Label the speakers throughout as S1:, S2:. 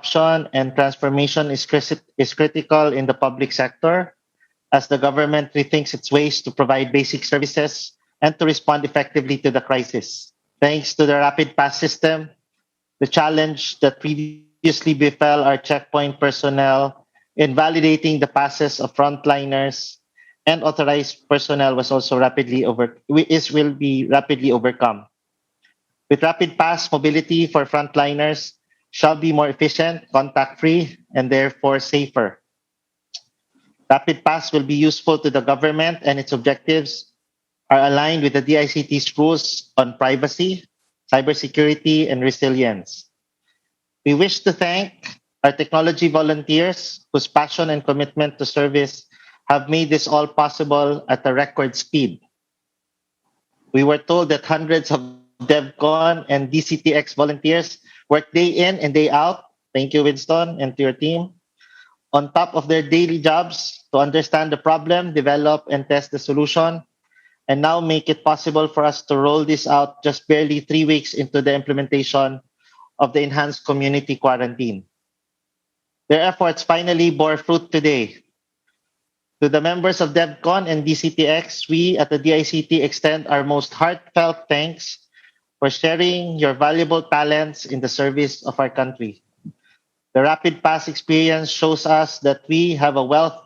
S1: adoption and transformation is critical in the public sector as the government rethinks its ways to provide basic services and to respond effectively to the crisis. Thanks to the rapid pass system, the challenge that previously befell our checkpoint personnel in validating the passes of frontliners and authorized personnel was also will be rapidly overcome. With rapid pass, mobility for frontliners shall be more efficient, contact-free, and therefore safer. Rapid pass will be useful to the government, and its objectives are aligned with the DICT's rules on privacy, cybersecurity, and resilience. We wish to thank our technology volunteers whose passion and commitment to service have made this all possible at a record speed. We were told that hundreds of DevCon and DCTX volunteers work day in and day out. Thank you, Winston, and to your team. On top of their daily jobs to understand the problem, develop and test the solution, and now make it possible for us to roll this out just barely 3 weeks into the implementation of the enhanced community quarantine. Their efforts finally bore fruit today. To the members of DevCon and DCTX, we at the DICT extend our most heartfelt thanks for sharing your valuable talents in the service of our country. The Rapid Pass experience shows us that we have a wealth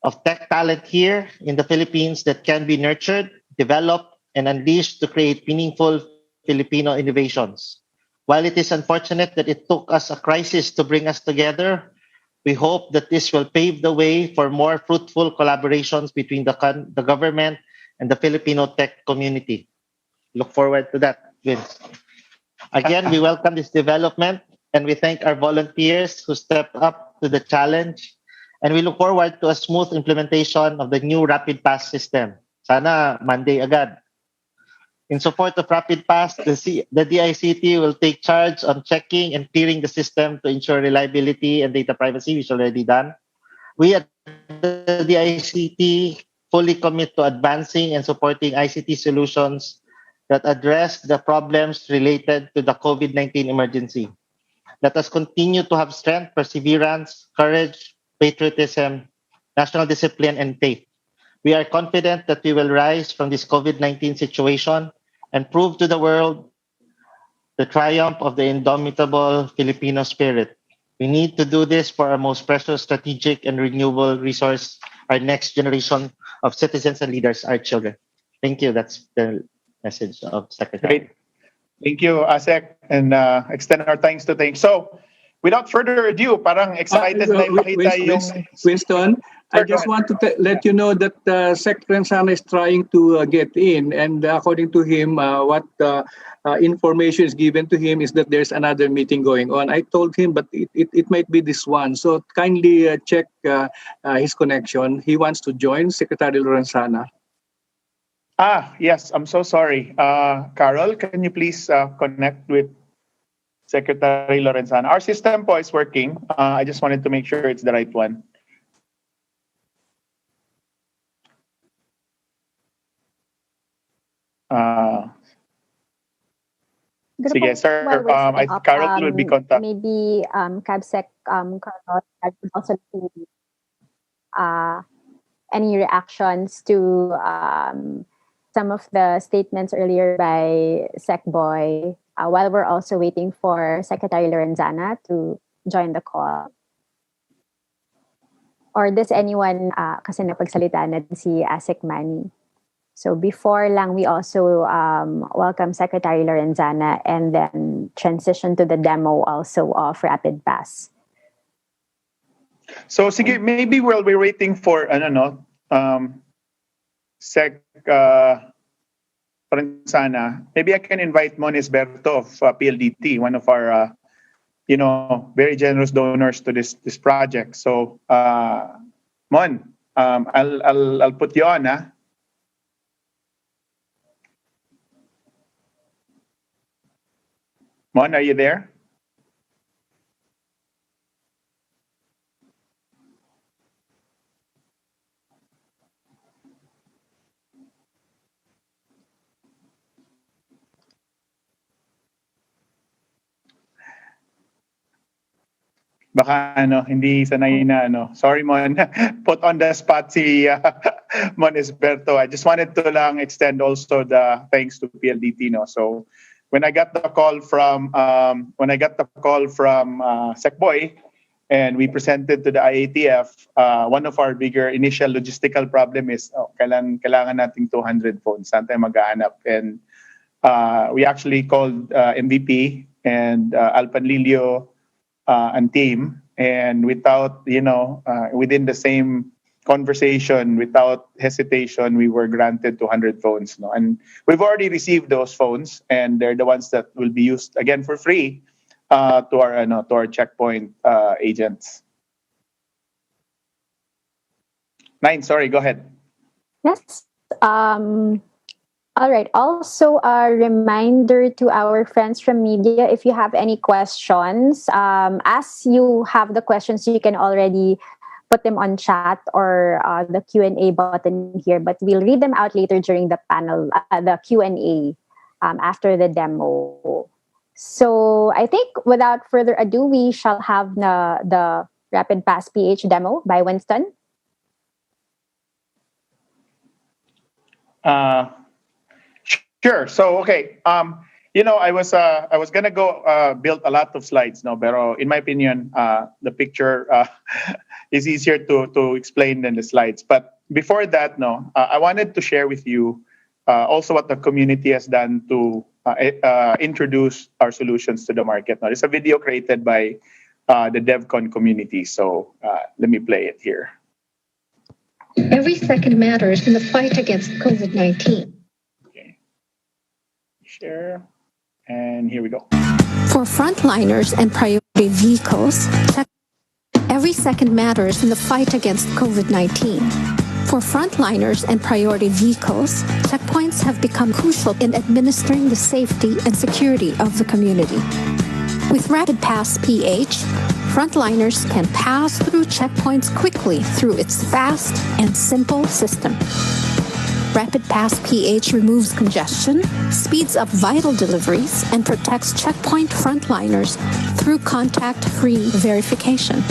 S1: of tech talent here in the Philippines that can be nurtured, developed, and unleashed to create meaningful Filipino innovations. While it is unfortunate that it took us a crisis to bring us together, we hope that this will pave the way for more fruitful collaborations between the government and the Filipino tech community. Look forward to that, Vince. Again, we welcome this development and we thank our volunteers who stepped up to the challenge. And we look forward to a smooth implementation of the new Rapid Pass system. Sana Monday agad. In support of Rapid Pass, the DICT will take charge on checking and clearing the system to ensure reliability and data privacy, which is already done. We at the DICT fully commit to advancing and supporting ICT solutions that address the problems related to the COVID-19 emergency. Let us continue to have strength, perseverance, courage, patriotism, national discipline, and faith. We are confident that we will rise from this COVID-19 situation and prove to the world the triumph of the indomitable Filipino spirit. We need to do this for our most precious strategic and renewable resource, our next generation of citizens and leaders, our children. Thank you. That's the message of Secretary.
S2: Great. Thank you, ASEC, and extend our thanks to thanks. So, without further ado, parang excited na ipakita yung...
S3: Winston, I just want to let you know that Secretary Sana is trying to get in, and according to him, what information is given to him is that there's another meeting going on. I told him, but it might be this one. So kindly check his connection. He wants to join Secretary Lorenzana.
S2: Yes, I'm so sorry. Carol, can you please connect with Secretary Lorenzana? Our system po is working. I just wanted to make sure it's the right one. Sige, sir. Carol will be contacted.
S4: Maybe CABSEC Carol could also do any reactions to some of the statements earlier by SecBoy while we're also waiting for Secretary Lorenzana to join the call. Or does anyone, kasi napagsalita na si ASEC Manny. So before lang, we also welcome Secretary Lorenzana and then transition to the demo also of Rapid Pass.
S2: So sige, maybe while we're waiting for Sec Lorenzana, maybe I can invite Mon Esberto of PLDT, one of our very generous donors to this project. So Mon, I'll put you on. Mon, are you there? baka hindi sanay na Sorry Mon, put on the spot si Mon Esberto. I just wanted to lang extend also the thanks to PLDT So when I got the call from Secboy and we presented to the IATF, one of our bigger initial logistical problem is kailangan nating 200 phones. Saan tayo maghahanap? And we actually called MVP and Alpanlilio and team, and without within the same conversation, without hesitation, we were granted 200 phones. And we've already received those phones, and they're the ones that will be used again for free to our checkpoint agents. Nine, sorry, go ahead.
S4: Yes. All right. Also, a reminder to our friends from media, if you have any questions, as you have the questions, you can already put them on chat or the Q&A button here, but we'll read them out later during the panel, the Q&A after the demo. So I think without further ado, we shall have the Rapid Pass PH demo by Winston.
S2: Sure. So okay. I was gonna go build a lot of slides, pero in my opinion, the picture is easier to explain than the slides. But before that, I wanted to share with you also what the community has done to introduce our solutions to the market. Now, it's a video created by the DevCon community. So let me play it here.
S5: Every second matters in the fight against COVID-19.
S2: Okay. Share. And here we go.
S5: For frontliners and priority vehicles, every second matters in the fight against COVID-19. For frontliners and priority vehicles, checkpoints have become crucial in administering the safety and security of the community. With Rapid Pass PH, frontliners can pass through checkpoints quickly through its fast and simple system. Rapid Pass PH removes congestion, speeds up vital deliveries, and protects checkpoint frontliners through contact-free verification.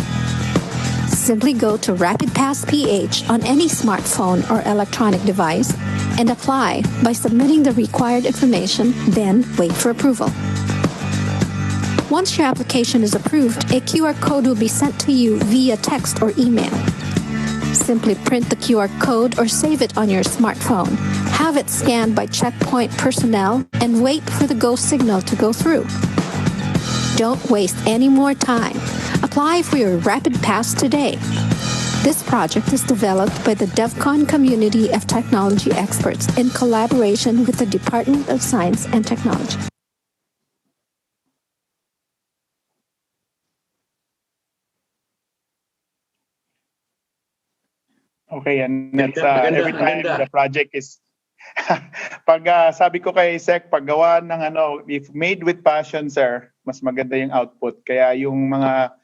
S5: Simply go to Rapid Pass PH on any smartphone or electronic device and apply by submitting the required information, then wait for approval. Once your application is approved, a QR code will be sent to you via text or email. Simply print the QR code or save it on your smartphone. Have it scanned by checkpoint personnel and wait for the go signal to go through. Don't waste any more time. Apply for your Rapid Pass today. This project is developed by the DevCon community of technology experts in collaboration with the Department of Science and Technology.
S2: Okay, and that's every time the project is pag sabi ko kay Sec, paggawa ng if made with passion, sir, mas maganda yung output. Kaya yung mga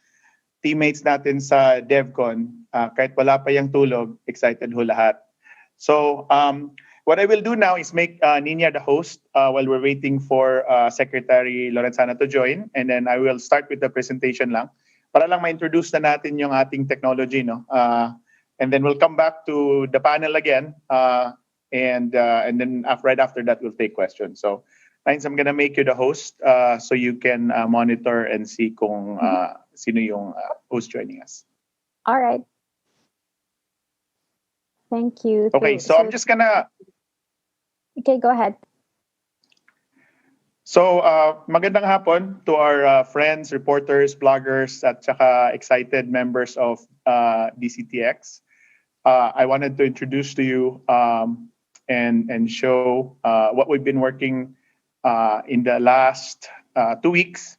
S2: teammates natin sa DevCon, kahit wala pa yung tulog, excited ho lahat. So, what I will do now is make Nina the host while we're waiting for Secretary Lorenzana to join, and then I will start with the presentation lang para lang ma-introduce na natin yung ating technology, and then we'll come back to the panel again, and then right after that we'll take questions. So, Nines, I'm gonna make you the host so you can monitor and see kung sino yung who's joining us.
S4: All right. Thank you.
S2: Okay, so I'm just gonna.
S4: Okay, go ahead.
S2: So, magandang hapon to our friends, reporters, bloggers, at saka excited members of DCTX. I wanted to introduce to you and show what we've been working in the last 2 weeks.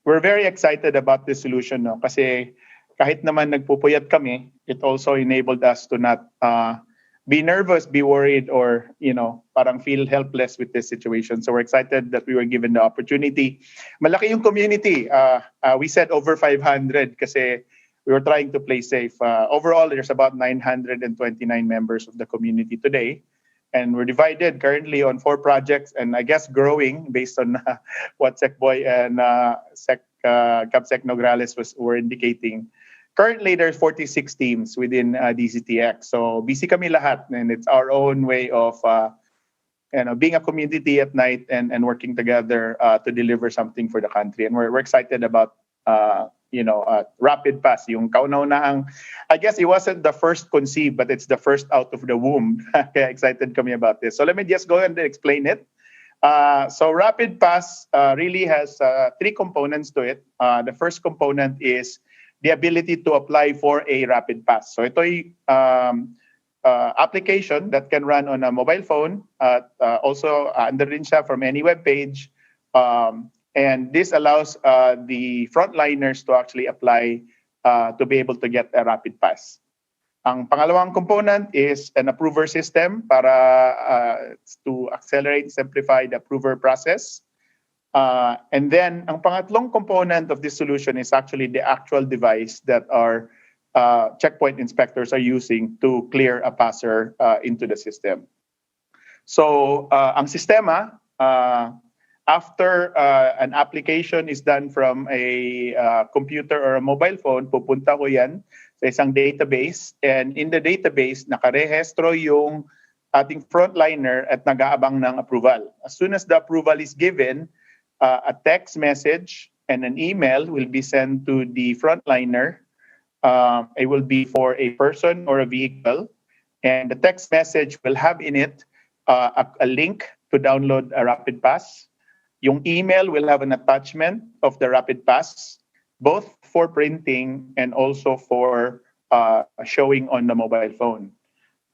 S2: We're very excited about this solution, kasi kahit naman nagpupuyat kami, it also enabled us to not be nervous, be worried, or parang feel helpless with this situation. So we're excited that we were given the opportunity. Malaki yung community. We said over 500 kasi we were trying to play safe. Overall, there's about 929 members of the community today. And we're divided currently on 4 projects, and I guess growing based on what SecBoy and Capsec Nograles were indicating. Currently, there's 46 teams within DCTX. So busy kami lahat, and it's our own way of being a community at night and working together to deliver something for the country. And we're excited about Rapid Pass. Yung kauna-unahang, I guess it wasn't the first conceived, but it's the first out of the womb. Kaya excited kami about this. So let me just go ahead and explain it. So Rapid Pass really has 3 components to it. The first component is the ability to apply for a Rapid Pass. So ito'y application that can run on a mobile phone. Also, under rin siya from any web page. And this allows the frontliners to actually apply to be able to get a Rapid Pass. Ang pangalawang component is an approver system para to accelerate, simplify the approver process. And then, ang pangatlong component of this solution is actually the actual device that our checkpoint inspectors are using to clear a passer into the system. So, ang sistema, after an application is done from a computer or a mobile phone, pupunta ko yan sa isang database. And in the database, nakarehestro yung ating frontliner at nag-aabang ng approval. As soon as the approval is given, a text message and an email will be sent to the frontliner. It will be for a person or a vehicle. And the text message will have in it a link to download a Rapid Pass. Yung email will have an attachment of the Rapid Pass, both for printing and also for showing on the mobile phone.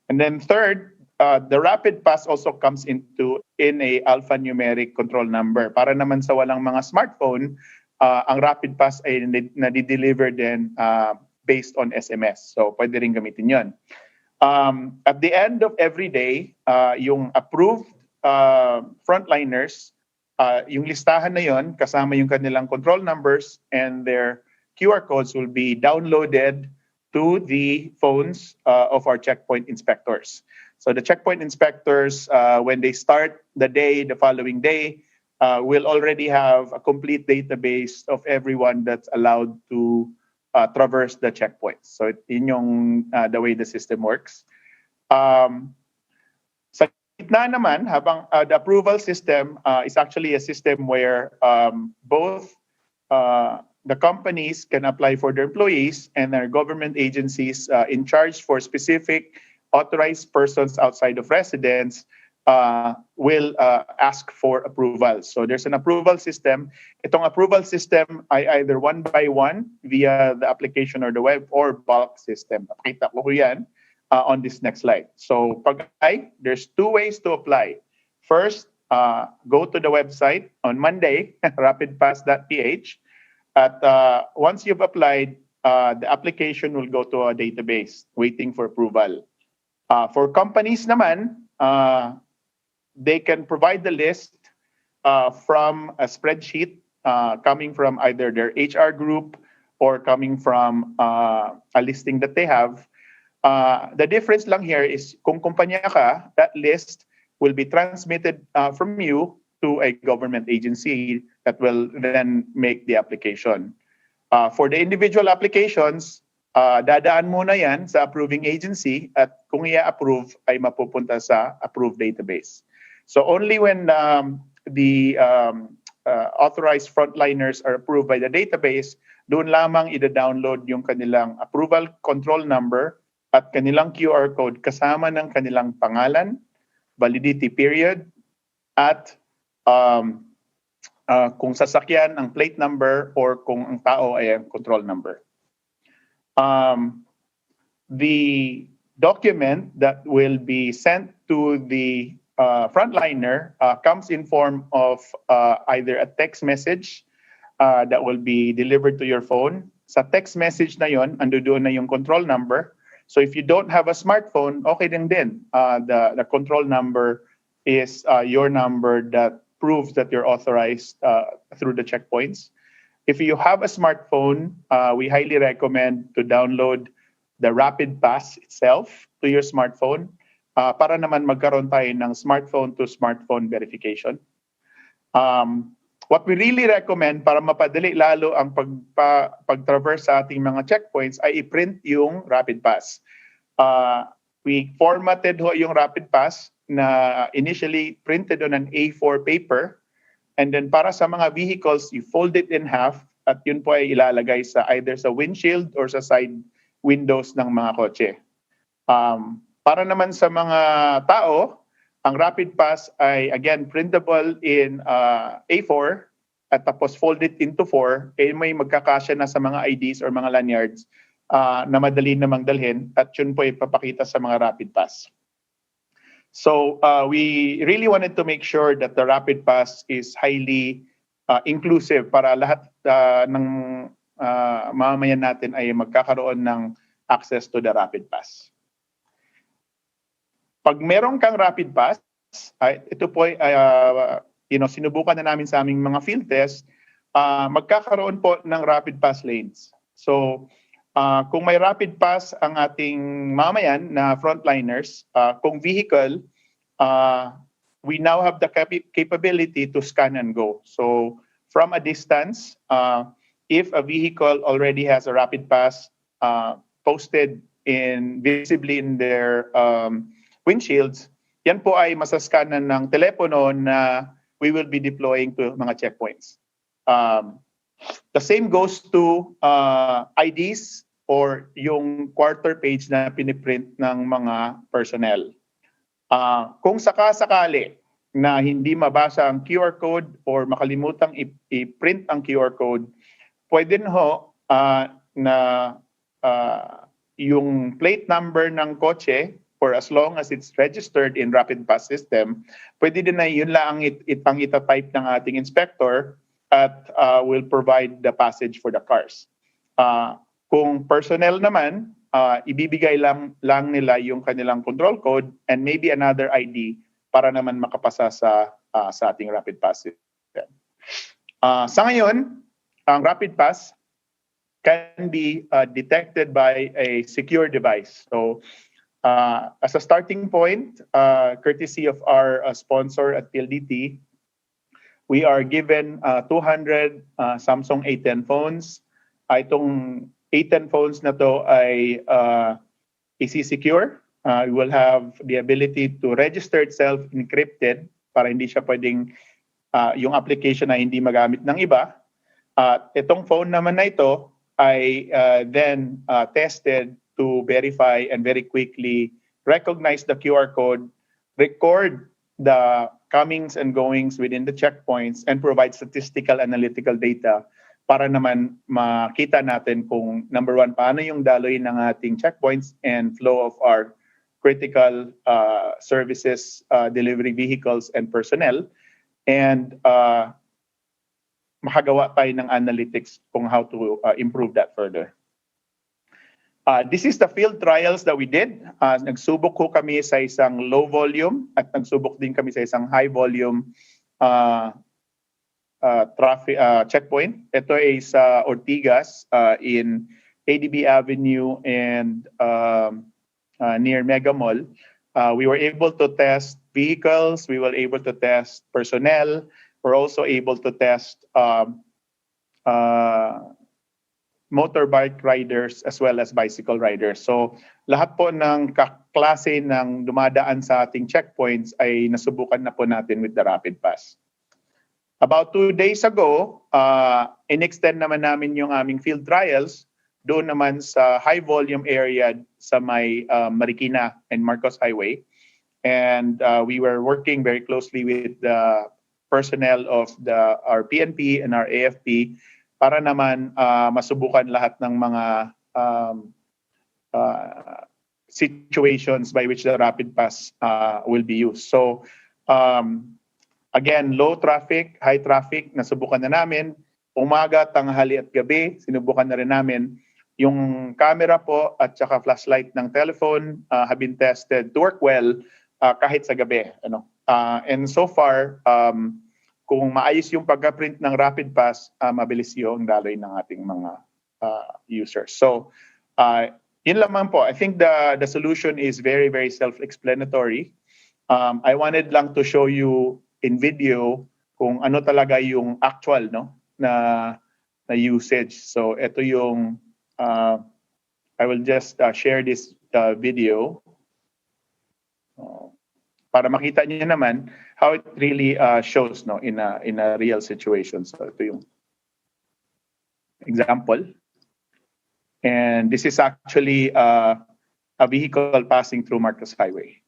S2: And then third, the Rapid Pass also comes in a alphanumeric control number. Para naman sa walang mga smartphone, ang Rapid Pass ay nadi-deliver din based on SMS. So pwede rin gamitin yon. At the end of every day, yung approved frontliners, yung listahan na yon kasama yung kanilang control numbers and their QR codes will be downloaded to the phones of our checkpoint inspectors. So the checkpoint inspectors, when they start the day, the following day, will already have a complete database of everyone that's allowed to traverse the checkpoints. So yun yung the way the system works. Sa gitna naman, habang the approval system is actually a system where both the companies can apply for their employees and our government agencies in charge for specific authorized persons outside of residence will ask for approval. So there's an approval system. Itong approval system ay either one by one via the application or the web or bulk system. Pakita ko yan on this next slide. So there's 2 ways to apply. First, go to the website on Monday, rapidpass.ph. At once you've applied, the application will go to a database waiting for approval. For companies naman, they can provide the list from a spreadsheet coming from either their HR group or coming from a listing that they have. The difference lang here is kung kumpanya ka, that list will be transmitted from you to a government agency that will then make the application. For the individual applications, dadaan muna yan sa approving agency at kung i-approve ay mapupunta sa approved database. So only when the authorized frontliners are approved by the database, doon lamang ida-download yung kanilang approval control number at kanilang QR code kasama ng kanilang pangalan, validity period, at kung sasakyan ang plate number or kung ang tao ay ang control number. The document that will be sent to the frontliner comes in form of either a text message that will be delivered to your phone. Sa text message na yon, andoon na yung control number. So if you don't have a smartphone, okay din. The control number is your number that proves that you're authorized through the checkpoints. If you have a smartphone, we highly recommend to download the Rapid Pass itself to your smartphone. para naman magkaroon tayo ng smartphone to smartphone verification. What we really recommend para mapadali lalo ang pag-traverse sa ating mga checkpoints ay i-print yung Rapid Pass. We formatted ho yung Rapid Pass na initially printed on an A4 paper, and then para sa mga vehicles, you fold it in half at yun po ay ilalagay sa either sa windshield or sa side windows ng mga kotse. Para naman sa mga tao, ang Rapid Pass ay again printable in A4 at tapos folded into 4, may magkakasya na sa mga IDs or mga lanyards na madali namang dalhin at yun po ipapakita sa mga Rapid Pass. So we really wanted to make sure that the Rapid Pass is highly inclusive para lahat ng mamamayan natin ay magkakaroon ng access to the Rapid Pass. Pag meron kang Rapid Pass, ito po ay sinubukan na namin sa aming mga field test, magkakaroon po ng Rapid Pass lanes. So kung may Rapid Pass ang ating mamayan na frontliners, kung vehicle, we now have the capability to scan and go. So from a distance, if a vehicle already has a Rapid Pass posted visibly in their windshields, yan po ay masaskanan ng telepono na we will be deploying to mga checkpoints. The same goes to IDs or yung quarter page na piniprint ng mga personnel. Kung sakasakali na hindi mabasa ang QR code or makalimutang i-print ang QR code, pwede ho na yung plate number ng kotse, for as long as it's registered in Rapid Pass system, pwede din na yun lang ang itatype ng ating inspector at will provide the passage for the cars. Kung personnel naman, ibibigay lang nila yung kanilang control code and maybe another ID para naman makapasa sa ating Rapid Pass system. Sa ngayon, ang Rapid Pass can be detected by a secure device. So, as a starting point, courtesy of our sponsor at PLDT, we are given 200 Samsung A10 phones. Itong A10 phones na to ay isi-secure. We will have the ability to register itself encrypted para hindi siya pwedeng yung application na hindi magamit ng iba. Itong phone naman na ito ay then tested to verify and very quickly recognize the QR code, record the comings and goings within the checkpoints, and provide statistical analytical data para naman makita natin kung, number one, paano yung daloy ng ating checkpoints and flow of our critical services, delivery vehicles and personnel, and makagawa tayo ng analytics kung how to improve that further. This is the field trials that we did. Nagsubok ko kami sa isang low volume at nagsubok din kami sa isang high volume traffic checkpoint. Ito ay sa Ortigas in ADB Avenue and near Mega Mall. We were able to test vehicles. We were able to test personnel. We're also able to test motorbike riders as well as bicycle riders. So lahat po ng klase ng dumadaan sa ating checkpoints ay nasubukan na po natin with the Rapid Pass. About 2 days ago, in-extend naman namin yung aming field trials doon naman sa high volume area sa may Marikina and Marcos Highway. And we were working very closely with the personnel of our PNP and our AFP para naman masubukan lahat ng mga situations by which the Rapid Pass will be used. So again, low traffic, high traffic, nasubukan na namin. Umaga, tanghali at gabi, sinubukan na rin namin. Yung camera po at saka flashlight ng telephone have been tested to work well kahit sa gabi. And so far, kung maayos yung pagka-print ng Rapid Pass, mabilis yung daloy ng ating mga users. So, Yun lamang po. I think the solution is very, very self-explanatory. I wanted lang to show you in video kung ano talaga yung actual na usage. So ito yung I will just share this video para makita niyo naman how it really shows in a real situation. So ito yung example. And this is actually a vehicle passing through Marcos Highway.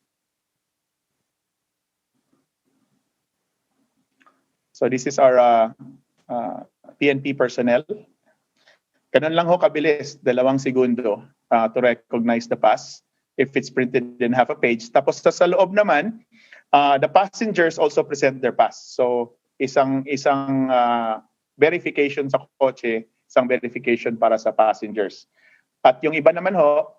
S2: So this is our PNP personnel. Ganun lang ho kabilis, 2 segundo to recognize the pass if it's printed in half a page. Tapos sa loob naman, the passengers also present their pass. So isang verification sa kotse, isang verification para sa passengers. At yung iba naman ho,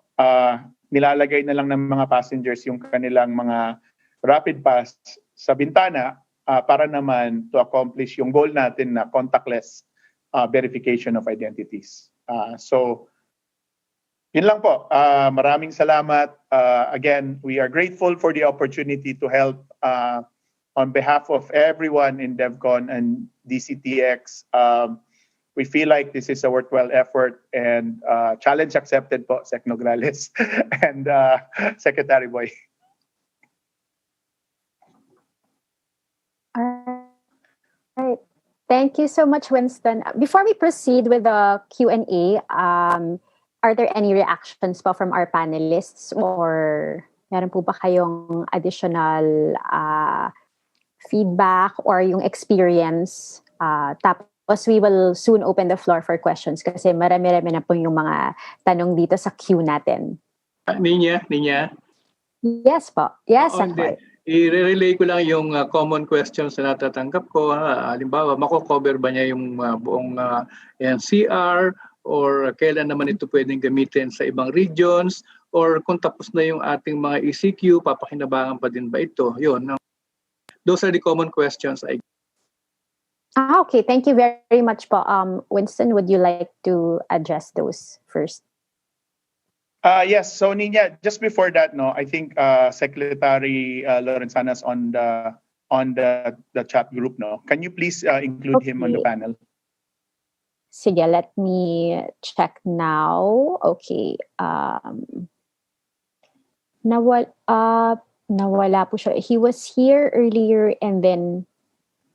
S2: nilalagay na lang ng mga passengers yung kanilang mga rapid pass sa bintana para naman to accomplish yung goal natin na contactless verification of identities. So, yun lang po. Maraming salamat. Again, we are grateful for the opportunity to help on behalf of everyone in DevCon and DCTX. We feel like this is a worthwhile effort and challenge accepted po, Sec Nograles and Secretary Boy.
S4: All right. Thank you so much, Winston. Before we proceed with the Q&A, are there any reactions po from our panelists or meron po ba kayong additional feedback or yung experience? Tapos we will soon open the floor for questions kasi marami-rami na po yung mga tanong dito sa queue natin.
S3: Ninya?
S4: Yes po. Yes, Senator.
S3: I-relay ko lang yung common questions na natatanggap ko. Halimbawa, mako-cover ba niya yung buong NCR or kailan naman ito pwedeng gamitin sa ibang regions or kung tapos na yung ating mga ECQ, papakinabangan pa din ba ito? Yun. Those are the common questions.
S4: Okay. Thank you very much po. Winston, would you like to address those first?
S2: Yes. So Nina, just before that, I think Secretary Lorenzanas on the chat group, Can you please include him on the panel?
S4: Sige, let me check now. Okay. Nawala po siya. He was here earlier and then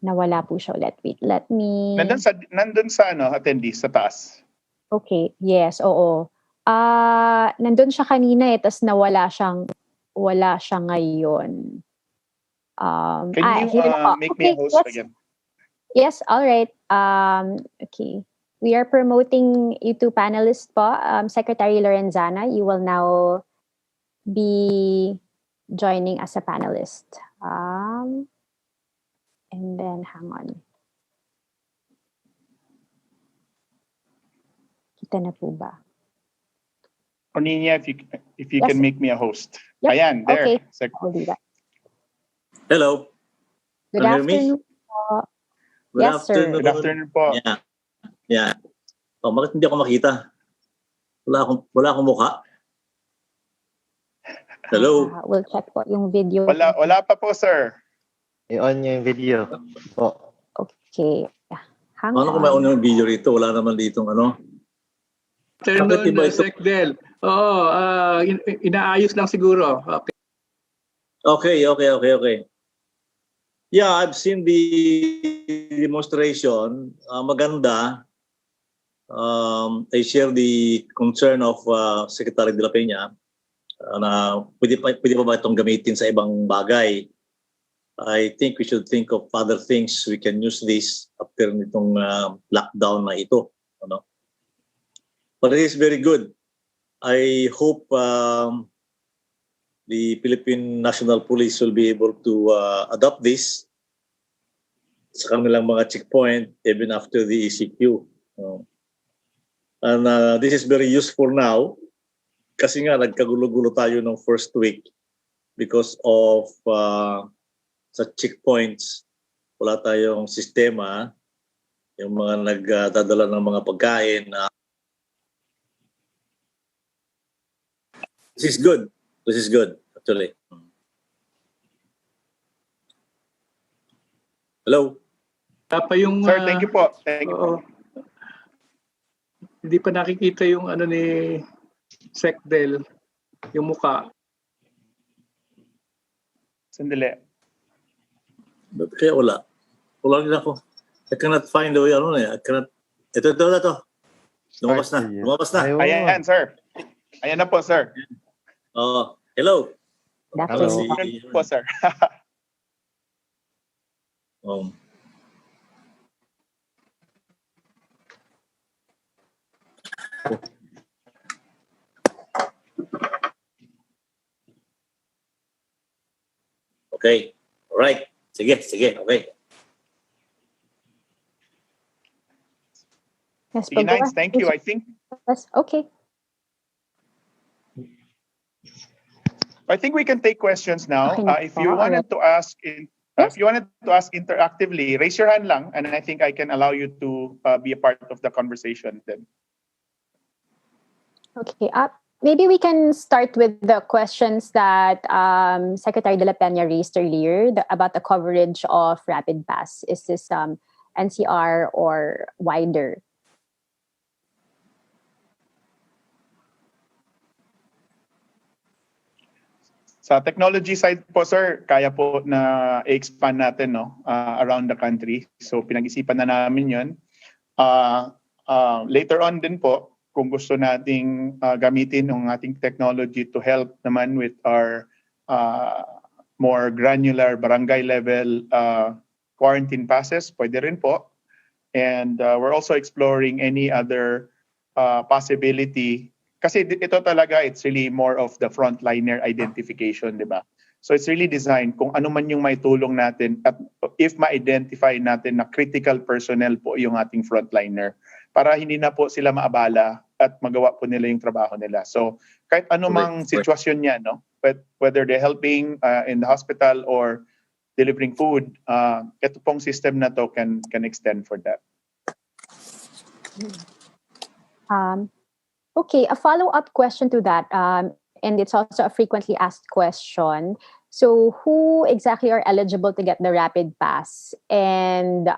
S4: nawala po siya. Let me.
S2: Nandun sa attendees sa taas.
S4: Okay. Yes. Oo. Nandun siya kanina tapos wala siya ngayon.
S2: Can you make me a host again?
S4: Yes, all right. Okay. We are promoting you two panelists po. Secretary Lorenzana, you will now be joining as a panelist. And then, hang on. Kita na po ba?
S2: Nina, if you can make me a host.
S4: Yep.
S2: Ayan, there.
S4: Okay. I'll do that.
S6: Hello.
S4: Good
S6: Can you hear me?
S4: afternoon po.
S6: Good
S4: Yes, sir.
S6: afternoon.
S2: Good afternoon po.
S6: Yeah. Oh, bakit hindi ako makita? Wala akong mukha. Hello.
S4: We'll check po yung video.
S2: Wala pa po, sir.
S1: I-on niyo yung video. Oh.
S4: Okay. Hang
S6: Paano
S4: on.
S6: kung may unang video rito? Wala naman dito
S3: Afternoon, Sec Del. Oo, inaayos lang siguro. Okay.
S6: Okay. Yeah, I've seen the demonstration. Maganda. I share the concern of Secretary de la Peña na pwede pa ba itong gamitin sa ibang bagay. I think we should think of other things we can use this after nitong lockdown na ito. But it is very good. I hope the Philippine National Police will be able to adopt this sa kanilang mga checkpoint even after the ECQ. And this is very useful now kasi nga nagkagulo-gulo tayo ng first week because of sa checkpoints wala tayong sistema, yung mga nagdadala ng mga pagkain na This is good. This is good, actually. Hello?
S3: Pa yung,
S2: Sir, thank you po. Thank you po.
S3: oo. Hindi pa nakikita yung ano ni Secdel, yung mukha.
S2: Sandali.
S6: Ba't kaya wala? Wala rin ako. I cannot find the way. I cannot. Ito. Lumabas na.
S1: Ayun.
S2: Ayan, sir. Ayan na po, sir.
S6: Hello.
S4: Hello.
S2: Ayan po, sir.
S6: Um, okay. All right. Sige. Okay.
S4: Yes,
S2: Sige,
S4: po, go
S2: nice.
S4: ahead.
S2: Thank you. I think
S4: Okay.
S2: we can take questions now.
S4: Okay na
S2: If
S4: po.
S2: you wanted to ask
S4: Yes.
S2: if you wanted to ask interactively, raise your hand lang, and I think I can allow you to be a part of the conversation then.
S4: Okay. Maybe we can start with the questions that Secretary De La Peña raised earlier about the coverage of Rapid Pass. Is this NCR or wider?
S2: Sa technology side po, sir, kaya po na i-expand natin around the country. So pinag-isipan na namin yun. Later on din po, kung gusto nating gamitin ang ating technology to help naman with our more granular barangay level quarantine passes, pwede rin po. And we're also exploring any other possibility. Kasi ito talaga, it's really more of the frontliner identification, di ba? So it's really designed kung ano man yung may tulong natin at if ma-identify natin na critical personnel po yung ating frontliner para hindi na po sila maabala at magawa po nila yung trabaho nila. So kahit ano mang sitwasyon niya, no? But whether they're helping in the hospital or delivering food, ito pong system na to can extend for that.
S4: Okay, a follow-up question to that, and it's also a frequently asked question. So who exactly are eligible to get the Rapid Pass? And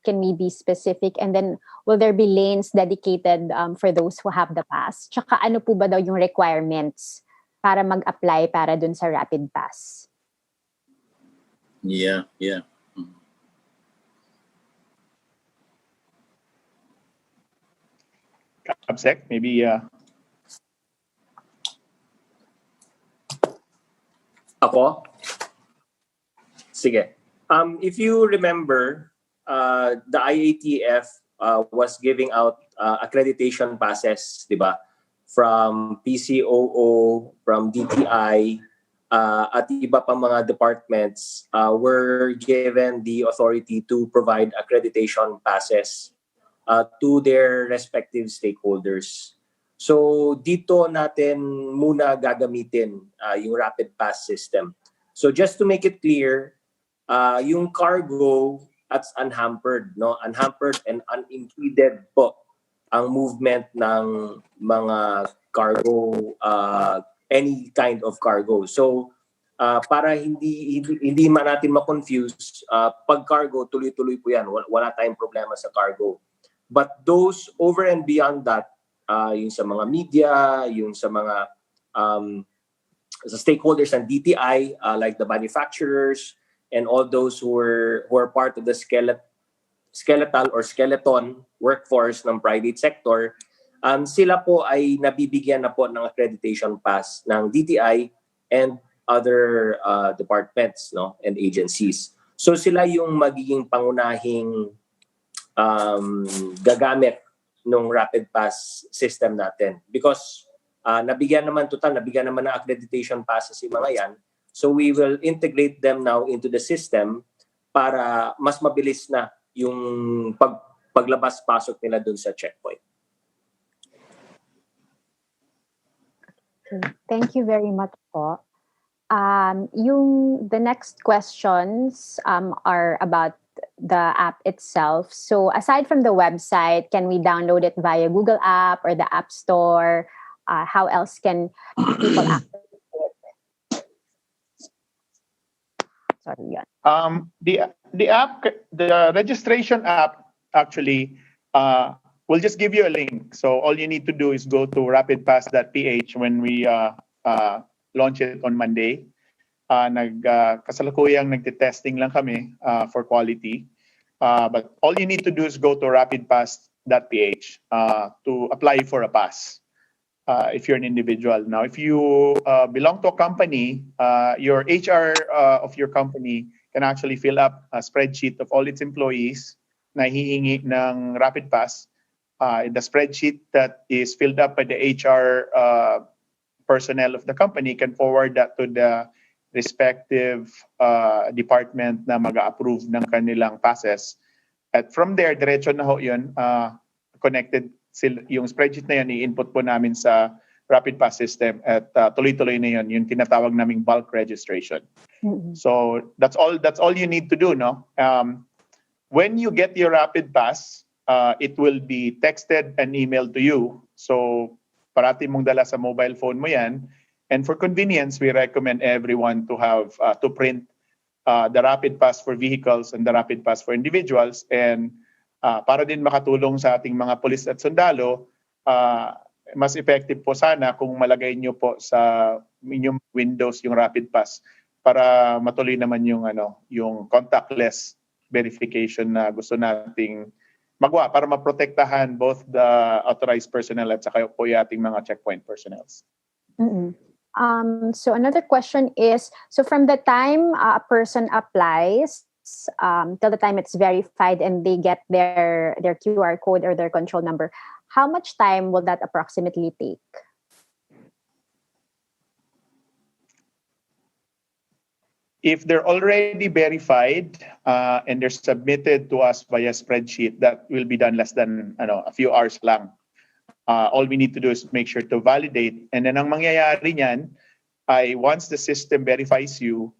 S4: can we be specific? And then will there be lanes dedicated for those who have the pass? Tsaka ano po ba daw yung requirements para mag-apply para dun sa Rapid Pass?
S6: Yeah.
S2: Absec, maybe
S7: Ako? Sige. If you remember, the IATF was giving out accreditation passes, di ba? From PCOO, from DTI, at iba pang mga departments were given the authority to provide accreditation passes to their respective stakeholders. So dito natin muna gagamitin yung Rapid Pass system. So just to make it clear, yung cargo at unhampered, no? Unhampered and unimpeded po ang movement ng mga cargo, any kind of cargo. So para hindi man natin ma-confuse, pag cargo tuloy-tuloy po yan. Wala tayong problema sa cargo. But those over and beyond that, yung sa mga media, yung sa mga sa stakeholders ng DTI, like the manufacturers and all those who are part of the skeletal or skeleton workforce ng private sector, sila po ay nabibigyan na po ng accreditation pass ng DTI and other departments, no, and agencies. So sila yung magiging pangunahing gagamit ng Rapid Pass system natin because nabigyan naman ng accreditation passes si mga yan. So we will integrate them now into the system para mas mabilis na yung paglabas-pasok nila dun sa checkpoint.
S4: Thank you very much po. The next questions are about the app itself. So aside from the website, can we download it via Google App or the App Store? how else can people access it? Sorry, yun.
S2: The registration app actually will just give you a link. So all you need to do is go to rapidpass.ph when we launch it on Monday. Kasalukuyang nagte-testing lang kami for quality. But all you need to do is go to rapidpass.ph to apply for a pass if you're an individual. Now, if you belong to a company, your HR of your company can actually fill up a spreadsheet of all its employees na hihingi ng Rapid Pass. The spreadsheet that is filled up by the HR personnel of the company can forward that to the respective department na mag-approve ng kanilang passes. At from there, diretso na ho yun, connected yung spreadsheet na yun, i-input po namin sa Rapid Pass system at tuloy-tuloy na yun, yung tinatawag naming bulk registration. Mm-hmm. So that's all you need to do, no? When you get your Rapid Pass, it will be texted and emailed to you. So parati mong dala sa mobile phone mo yan. And for convenience, we recommend everyone to have to print the Rapid Pass for vehicles and the Rapid Pass for individuals. And para din makatulong sa ating mga pulis at sundalo, mas effective po sana kung malagay nyo po sa inyong windows yung Rapid Pass para matuloy naman yung contactless verification na gusto nating magawa para maprotektahan both the authorized personnel at saka po yung ating mga checkpoint personnels.
S4: Mm-hmm. So another question is, so from the time a person applies till the time it's verified and they get their QR code or their control number, how much time will that approximately take?
S2: If they're already verified and they're submitted to us via spreadsheet, that will be done less than a few hours lang. All we need to do is make sure to validate. And then ang mangyayari niyan ay once the system verifies you,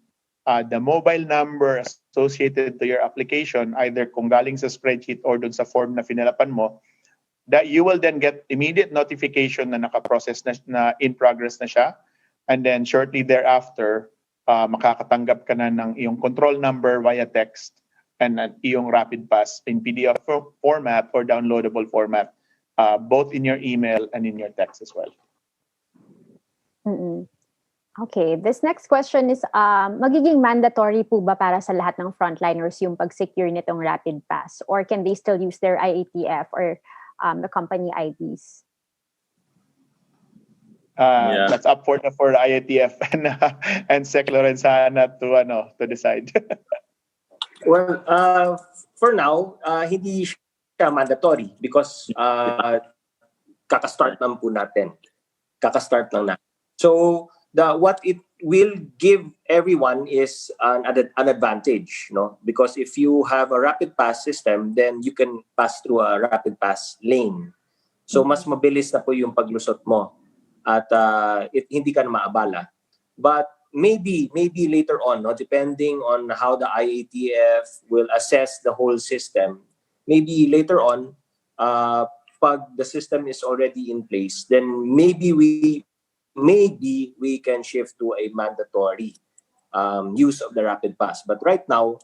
S2: the mobile number associated to your application, either kung galing sa spreadsheet or dun sa form na finalapan mo, that you will then get immediate notification na nakaprocess na in progress na siya. And then shortly thereafter, makakatanggap ka na ng iyong control number via text and iyong Rapid Pass in PDF format or downloadable format, both in your email and in your text as well.
S4: Mm-mm. Okay, this next question is, magiging mandatory po ba para sa lahat ng frontliners yung pag-secure nitong Rapid Pass? Or can they still use their IATF or the company IDs?
S2: That's up for the IATF and Sec Lorenzana to decide.
S7: Well, for now, hindi siya mandatory because kakastart lang po natin. Kakastart lang natin. So what it will give everyone is an advantage, no? Because if you have a Rapid Pass system, then you can pass through a Rapid Pass lane. So mas mabilis na po yung paglusot mo. At hindi ka na maabala. But maybe later on, no, depending on how the IATF will assess the whole system, maybe later on, pag the system is already in place, then maybe we can shift to a mandatory use of the Rapid Pass. But right now,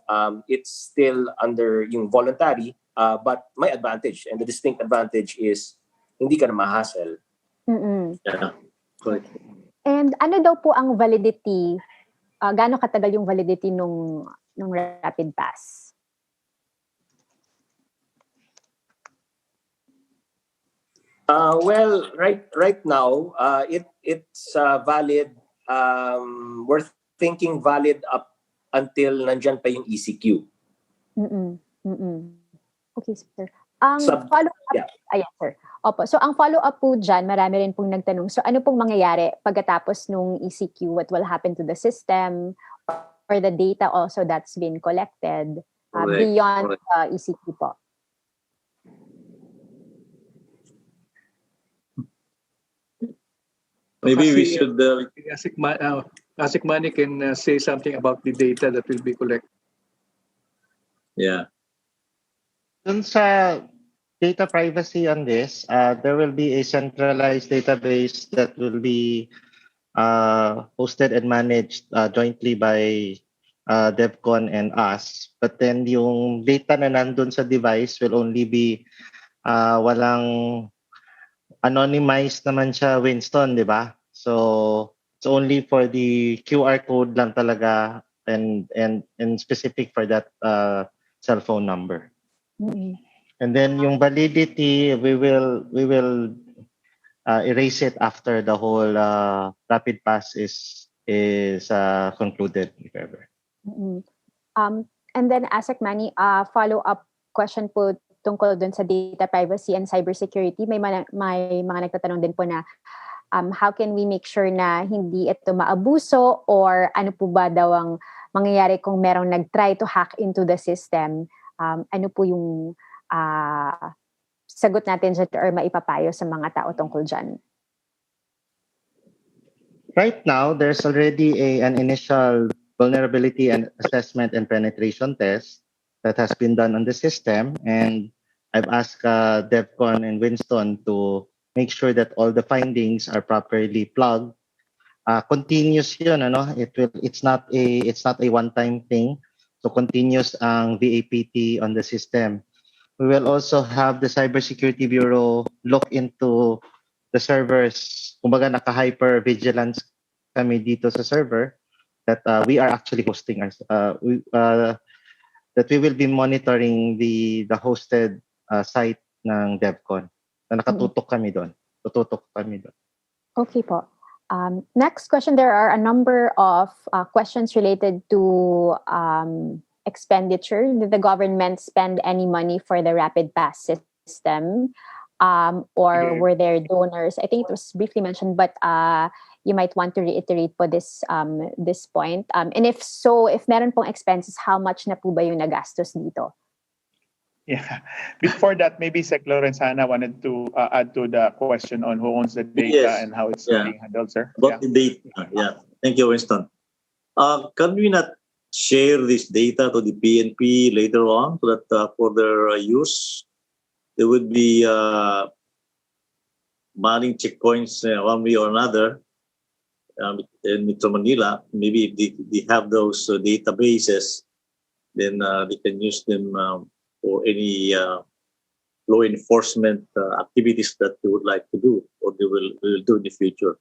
S7: it's still under yung voluntary, but may advantage. And the distinct advantage is hindi ka na ma-hassle.
S4: Mm-mm.
S6: Yeah. Correct.
S4: And ano daw po ang validity? Gaano katagal yung validity nung Rapid Pass?
S7: Well, right now, it's valid. We're thinking valid up until nandyan pa yung ECQ.
S4: Okay, sir. Follow-up, yeah. Ayan, sir. Opo. So, ang follow-up po dyan, marami rin pong nagtanong. So, ano pong mangyayari pagkatapos nung ECQ? What will happen to the system or the data also that's been collected beyond ECQ po?
S6: Maybe we should...
S3: Asik Mani can say something about the data that will be collected.
S6: Yeah.
S1: Dun sa data privacy on this, there will be a centralized database that will be hosted and managed jointly by DevCon and us. But then yung data na nandun sa device will only be walang anonymized naman siya, Winston, di ba? So it's only for the QR code lang talaga and specific for that cell phone number.
S4: Mm-mm.
S1: And then yung validity, we will erase it after the whole rapid pass is concluded, if ever.
S4: Mm-mm. And then ASEC Manny, follow-up question po tungkol dun sa data privacy and cybersecurity. May mga nagtatanong din po na how can we make sure na hindi ito maabuso or ano po ba daw ang mangyayari kung merong nag-try to hack into the system? Ano po yung sagot natin dyan or maipapayo sa mga tao tungkol dyan?
S1: Right now, there's already an initial vulnerability and assessment and penetration test that has been done on the system, and I've asked DevCon and Winston to make sure that all the findings are properly plugged. Continuous yun, ano? It's not a one-time thing. So continuous ang VAPT on the system. We will also have the Cybersecurity Bureau look into the servers. Kumbaga naka-hyper vigilance kami dito sa server that we are actually hosting that we will be monitoring the hosted site ng DevCon. Na nakatutok kami doon. Tututok kami doon.
S4: Okay po. Next question, there are a number of questions related to expenditure. Did the government spend any money for the rapid pass system? Or were there donors? I think it was briefly mentioned, but you might want to reiterate po this point. And if so, if meron pong expenses, how much na po ba yung nagastos dito?
S2: Yeah. Before that, maybe Sec Lorenzana wanted to add to the question on who owns the data
S6: Yes.
S2: and how it's
S6: Yeah.
S2: being handled, sir.
S6: About the data, yeah. Thank you, Winston. Can we not share this data to the PNP later on so that for their use, there would be manning checkpoints one way or another in Metro Manila? Maybe if they have those databases, then they can use them for any law enforcement activities that they would like to do or they will do in the future.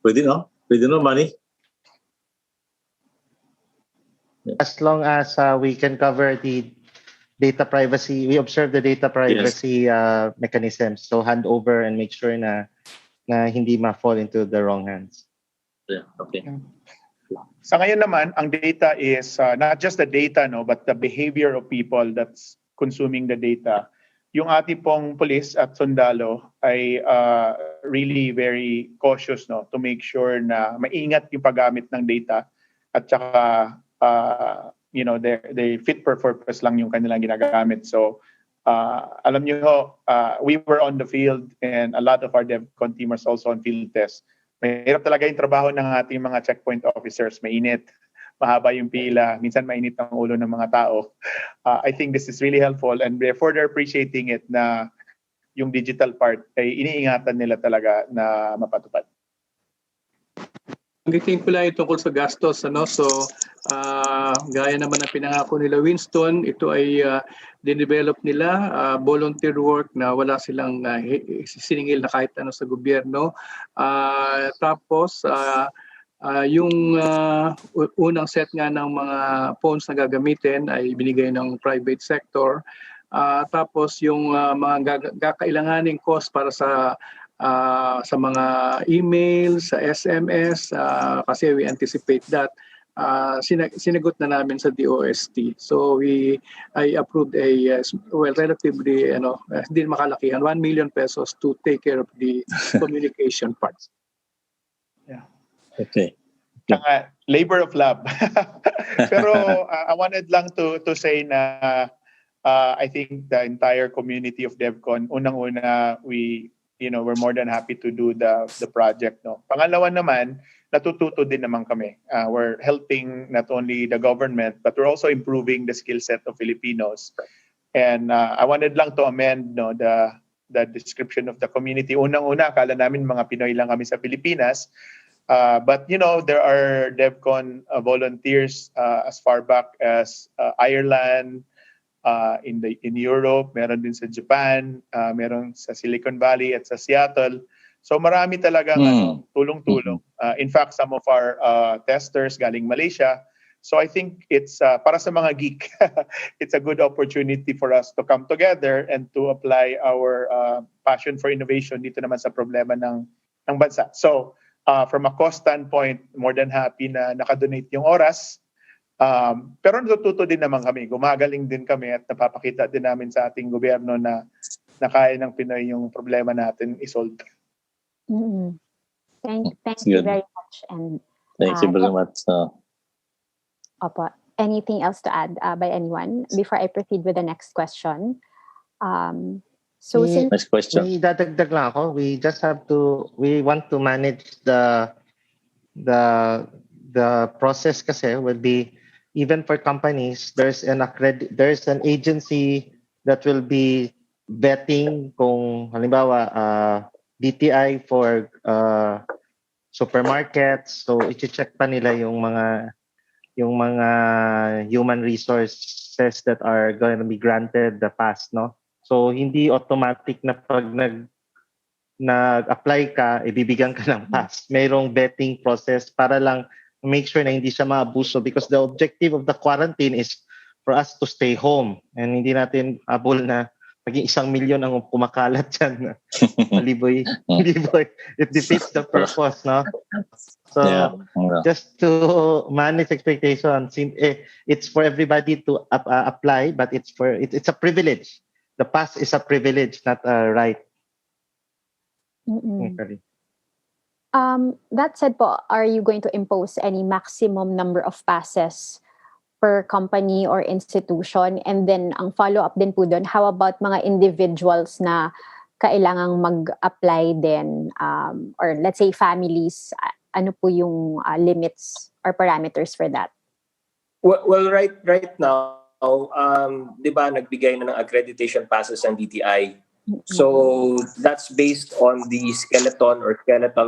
S6: Pwede no, Manny?
S1: As long as we can cover the data privacy, we observe the data privacy mechanisms. So hand over and make sure na hindi ma-fall into the wrong hands.
S6: Yeah, okay.
S2: Sa ngayon naman, ang data is not just the data, no, but the behavior of people that's consuming the data. Yung ating pong police at sundalo ay really very cautious, no, to make sure na maingat yung paggamit ng data at saka they fit for purpose lang yung kanilang ginagamit. So alam niyo, we were on the field and a lot of our DevCon teamers also on field tests. Mahirap talaga yung trabaho ng ating mga checkpoint officers. Mainit, mahaba yung pila, minsan mainit ang ulo ng mga tao. I think this is really helpful and therefore they're appreciating it na yung digital part ay iniingatan nila talaga na mapatupad.
S3: Ngiting ko lang tungkol sa gastos, so gaya naman ng pinangako nila Winston, ito ay dinevelop nila volunteer work na wala silang siningil na kahit ano sa gobyerno. Tapos yung unang set nga ng mga phones na gagamitin ay binigay ng private sector. Tapos yung mga kakailanganing cost para sa mga emails, sa SMS, kasi we anticipate that, sinagot na namin sa DOST. So I approved a relatively hindi makalakihan 1 million pesos to take care of the communication parts.
S2: Yeah.
S6: Okay.
S2: Labor of love. Pero I wanted lang to say na I think the entire community of DevCon, unang-una, we're more than happy to do the project, no. Pangalawa naman, natututo din naman kami. We're helping not only the government but we're also improving the skill set of Filipinos. And I wanted lang to amend the description of the community. Unang-una, akala namin mga Pinoy lang kami sa Pilipinas. But there are DevCon volunteers as far back as Ireland, in Europe, meron din sa Japan, meron sa Silicon Valley at sa Seattle. So marami talagang tulong-tulong. In fact, some of our testers galing Malaysia. So I think it's para sa mga geek, it's a good opportunity for us to come together and to apply our passion for innovation dito naman sa problema ng bansa. So from a cost standpoint, more than happy na nakadonate yung oras. Pero natututo din naman kami, gumagaling din kami at napapakita din namin sa ating gobyerno na kaya ng Pinoy yung problema natin isolve.
S4: Mm-hmm. Thank you very much. And
S6: thank you very much.
S4: Opo. Anything else to add by anyone before I proceed with the next question?
S6: Next question.
S1: May dadagdag lang ako. We want to manage the process kasi will be, even for companies, there's an agency that will be vetting kung halimbawa DTI for supermarkets. So i-check pa nila yung mga human resources that are going to be granted the pass, no? So hindi automatic na pag nag-apply ka, ibibigyan ka ng pass. Mayroong vetting process para lang make sure na hindi siya maabuso, because the objective of the quarantine is for us to stay home and hindi natin abol na maging 1 million ang kumakalat dyan. Liboy. It defeats the purpose, no? So, just to manage expectations, it's for everybody to apply, but it's a privilege. The pass is a privilege, not a right. Okay.
S4: That said po, are you going to impose any maximum number of passes per company or institution? And then, ang follow-up din po doon, how about mga individuals na kailangang mag-apply din, or let's say families, ano po yung limits or parameters for that?
S7: Well, right now, di ba nagbigay na ng accreditation passes ang DTI. So that's based on the skeletal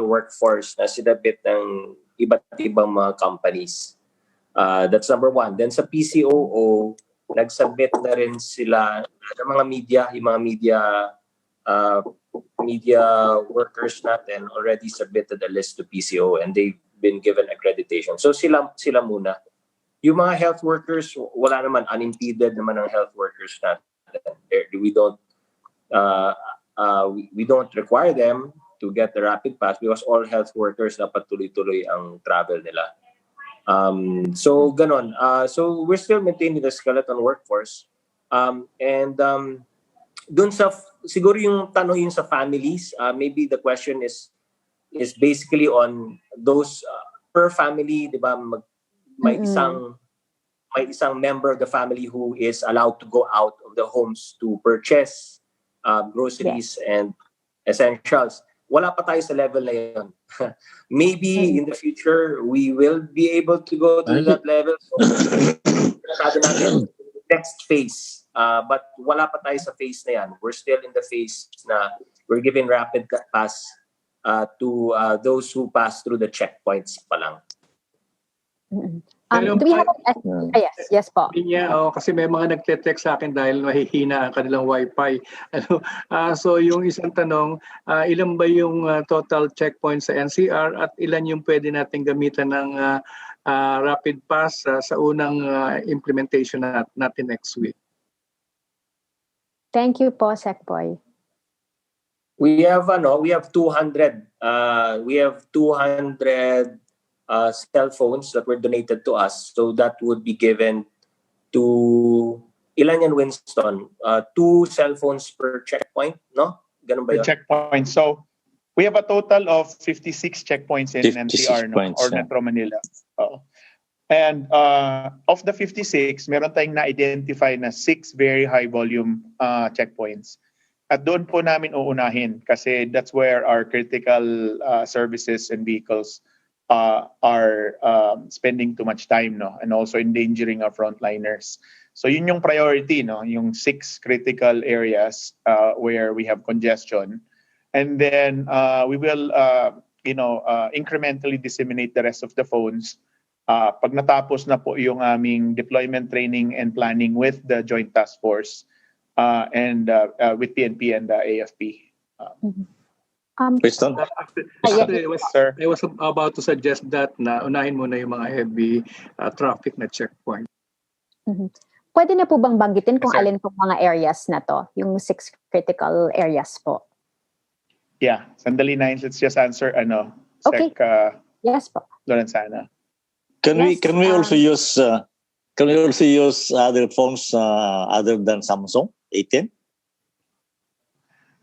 S7: workforce na sinabit ng iba't ibang mga companies. That's number one. Then sa PCOO, nagsubmit na rin sila ng mga media workers natin already submitted a list to PCO and they've been given accreditation. So sila muna. Yung mga health workers, wala naman, unimpeded naman ang health workers natin. We don't require them to get the rapid pass because all health workers dapat tuloy-tuloy ang travel nila. So ganon. So we're still maintaining the skeleton workforce. Dun sa siguro yung tanong yung sa families, maybe the question is basically on those per family, 'di ba? May isang member of the family who is allowed to go out of the homes to purchase groceries and essentials. Wala pa tayo sa level na yun. Maybe in the future, we will be able to go to that level. So, natin next phase. But wala pa tayo sa phase na yan. We're still in the phase na we're giving rapid pass to those who pass through the checkpoints pa lang.
S4: Do we have yes po.
S3: Kasi may mga nagte-text sa akin dahil mahihina ang kanilang wifi. So yung isang tanong, ilan ba yung total checkpoints sa NCR at ilan yung pwede natin gamitan ng rapid pass sa unang implementation natin next week?
S4: Thank you po, Secboy.
S7: We have 200 cell phones that were donated to us. So that would be given to ilan yan, Winston? 2 cell phones per checkpoint, no? Ganun ba yun?
S2: Per checkpoint. So we have a total of 56 checkpoints in NCR, no? Or Metro Manila. And of the 56, meron tayong na-identify na 6 very high volume checkpoints. At doon po namin uunahin kasi that's where our critical services and vehicles are spending too much time, no, and also endangering our frontliners. So yun yung priority, no? Yung 6 critical areas where we have congestion. And then we will incrementally disseminate the rest of the phones. Pag natapos na po yung aming deployment training and planning with the Joint Task Force and with PNP and the AFP.
S6: Question?
S3: Actually,
S2: Sir.
S3: I was about to suggest that na unahin mo na yung mga heavy traffic na checkpoint.
S4: Pwede na po bang banggitin kung
S2: Yes, sir.
S4: alin pong mga areas na to, yung 6 critical areas po?
S2: Yeah, sandali na. Let's just answer
S4: Okay.
S2: Sec
S4: Yes po.
S2: Lorenzana.
S6: Can
S4: Yes,
S6: we also use other phones other than Samsung 18?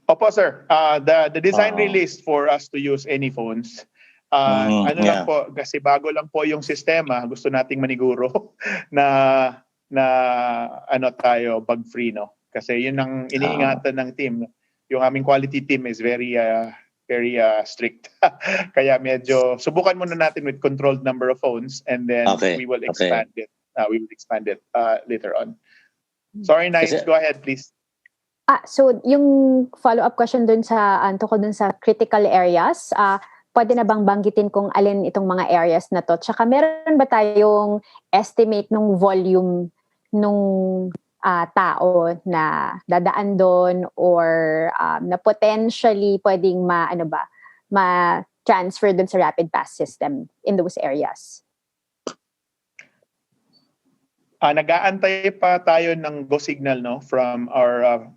S2: Opo, sir. The design release for us to use any phones. Lang po, kasi bago lang po yung sistema, gusto nating maniguro na tayo bug-free, no? Kasi yun ang iniingatan ng team. Yung aming quality team is very strict. Kaya medyo subukan muna natin with controlled number of phones and then we will expand it. We will expand it later on. Sorry, Nines, go ahead, please.
S4: So yung follow-up question dun sa critical areas, pwede na bang banggitin kung alin itong mga areas na to? Tsaka meron ba tayong estimate ng volume nung tao na dadaan doon or na potentially pwedeng ma-transfer doon sa rapid pass system in those areas?
S2: Nag-aantay pa tayo ng go signal, no, from our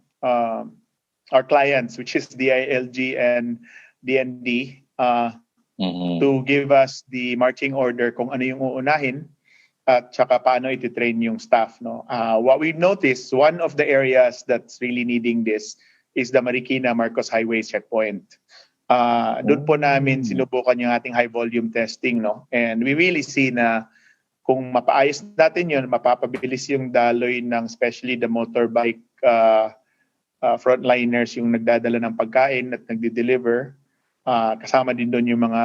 S2: clients, which is DILG and DND, to give us the marching order kung ano yung uunahin at saka paano iti-train yung staff, no. What we noticed, one of the areas that's really needing this is the Marikina Marcos Highway checkpoint. Doon po namin sinubukan yung ating high volume testing, no, and we really see na kung mapaayos natin yun, mapapabilis yung daloy ng especially the motorbike frontliners, yung nagdadala ng pagkain at nagde-deliver. Kasama din doon yung mga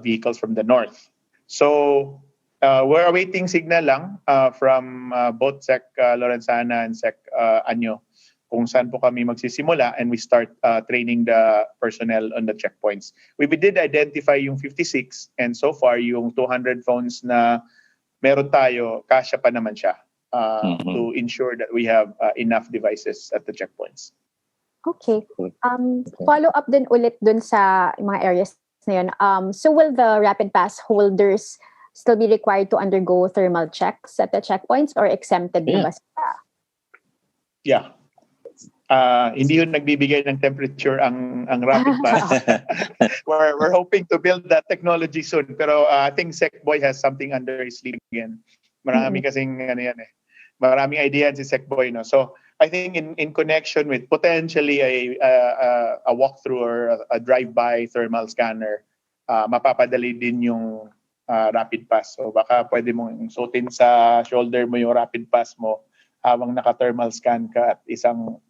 S2: vehicles from the north. So we're awaiting signal lang from both Sec Lorenzana and Sec Anyo kung saan po kami magsisimula and we start training the personnel on the checkpoints. We did identify yung 56 and so far yung 200 phones na meron tayo, kasya pa naman siya to ensure that we have enough devices at the checkpoints.
S4: Okay. Follow up din ulit dun sa mga areas na yun. So will the rapid pass holders still be required to undergo thermal checks at the checkpoints or exempted na ba sila?
S2: Yeah. Hindi yun nagbibigay ng temperature ang rapid pass. We're hoping to build that technology soon. Pero I think Secboy has something under his sleeve again. Marami kasing maraming ideas si Secboy, no. So I think in connection with potentially a walkthrough or a drive-by thermal scanner, mapapadali din yung rapid pass. So baka pwede mong suotin sa shoulder mo yung rapid pass mo habang naka-thermal scan ka at isang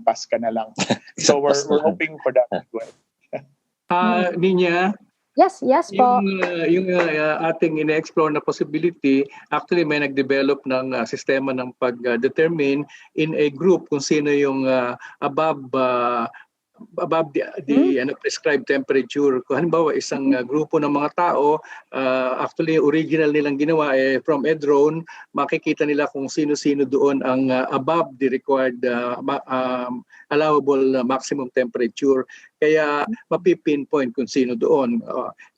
S2: pass ka na lang. So we're hoping for that as well.
S3: Ninya?
S4: Yes po.
S3: Yung ating ine-explore na possibility, actually may nag-develop ng sistema ng pag-determine in a group kung sino yung above the prescribed temperature. Kung halimbawa isang grupo ng mga tao, actually original nilang ginawa from a drone, makikita nila kung sino-sino doon ang above the required allowable maximum temperature. Kaya mapipinpoint kung sino doon.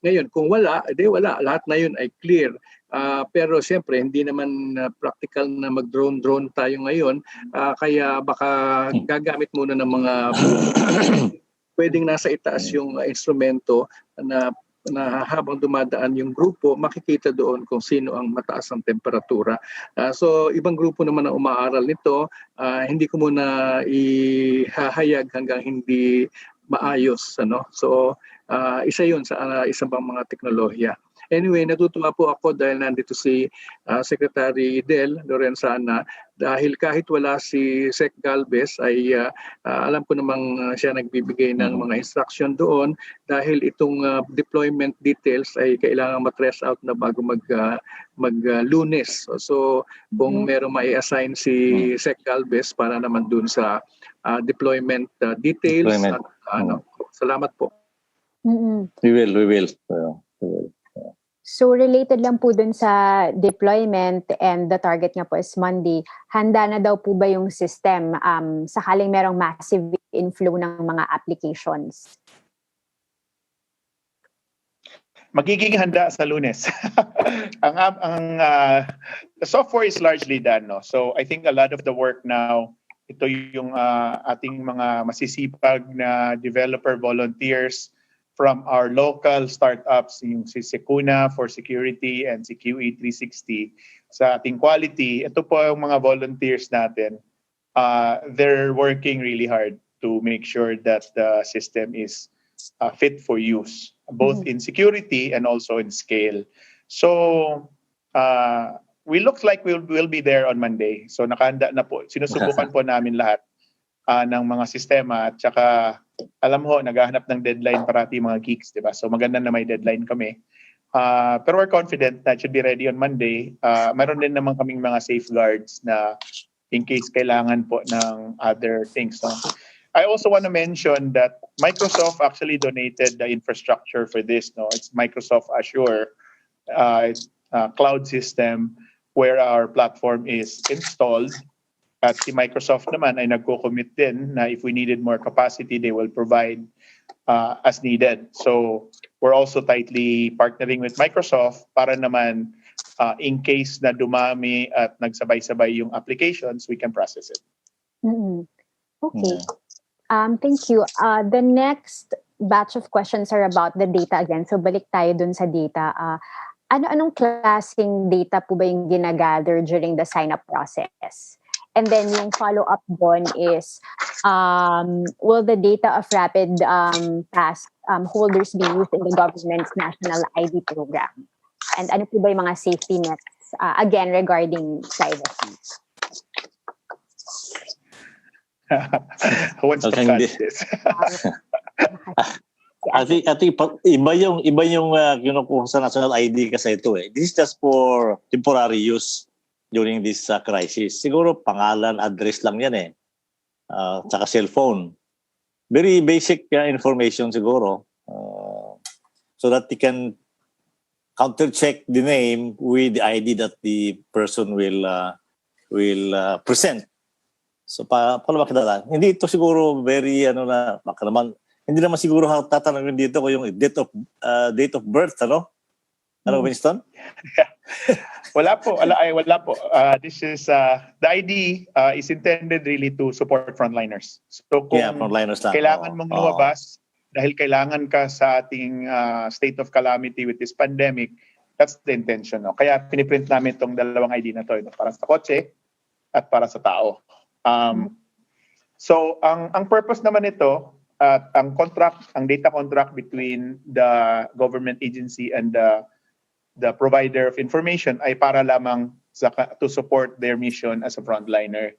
S3: Ngayon, kung wala, wala. Lahat na yun ay clear. Pero siyempre, hindi naman practical na mag-drone tayo ngayon. Kaya baka gagamit muna ng mga pwedeng nasa itaas yung instrumento na habang dumadaan yung grupo, makikita doon kung sino ang mataas ang temperatura. So, ibang grupo naman ang umaaral nito. Hindi ko muna ihahayag hanggang hindi maayos. So, isa yun sa isang pang mga teknolohiya. Anyway, natutuwa po ako dahil nandito si Secretary Del Lorenzana, dahil kahit wala si Sec Galvez ay alam ko namang siya nagbibigay ng mga instruction doon, dahil itong deployment details ay kailangan ma-trace out na bago mag-Lunes. So kung meron mai-assign si Sec Galvez para naman dun sa deployment details. Salamat po.
S6: We will.
S4: So related lang po dun sa deployment, and the target nga po is Monday, handa na daw po ba yung system sakaling merong massive inflow ng mga applications?
S2: Magiging handa sa Lunes. The software is largely done, no? So I think a lot of the work now, ito yung ating mga masisipag na developer volunteers from our local startups, yung si Secuna for security and si QE 360 sa ating quality. Ito po yung mga volunteers natin. They're working really hard to make sure that the system is fit for use, both in security and also in scale. So we look like we'll be there on Monday. So nakahanda na po. Sinusubukan po namin lahat ng mga sistema, at saka alam mo, naghahanap ng deadline parati mga geeks, di ba? So maganda na may deadline kami. Pero we're confident that should be ready on Monday. Meron din naman kaming mga safeguards na in case kailangan po ng other things. No? I also want to mention that Microsoft actually donated the infrastructure for this. No, it's Microsoft Azure cloud system where our platform is installed. At si Microsoft naman ay nagko-commit din na if we needed more capacity, they will provide as needed. So we're also tightly partnering with Microsoft para naman in case na dumami at nagsabay-sabay yung applications, we can process it.
S4: Okay. Thank you. The next batch of questions are about the data again. So balik tayo dun sa data. Ano-anong klaseng data po ba yung ginagather during the sign-up process? And then yung follow-up doon is, will the data of rapid pass holders be used in the government's national ID program? And ano po ba yung mga safety nets, again, regarding privacy?
S2: Who wants to catch this?
S6: I think iba yung kinukuha sa national ID kasi ito eh. This is just for temporary use during this crisis. Siguro pangalan, address lang yan eh. Tsaka cellphone. Very basic information siguro. So that you can counter-check the name with the ID that the person will present. So paano makilala? Hindi ito siguro very baka naman hindi naman siguro tatanungin dito ko yung date of birth, ano? Ano, Winston?
S2: Wala po. This is the ID is intended really to support frontliners. So kung
S6: frontliners lang.
S2: Kailangan mong lumabas dahil kailangan ka sa ating state of calamity with this pandemic, that's the intention. No? Kaya piniprint namin itong dalawang ID na to, para sa kotse at para sa tao. So ang purpose naman ito, at ang data contract between the government agency and the provider of information ay para lamang to support their mission as a frontliner.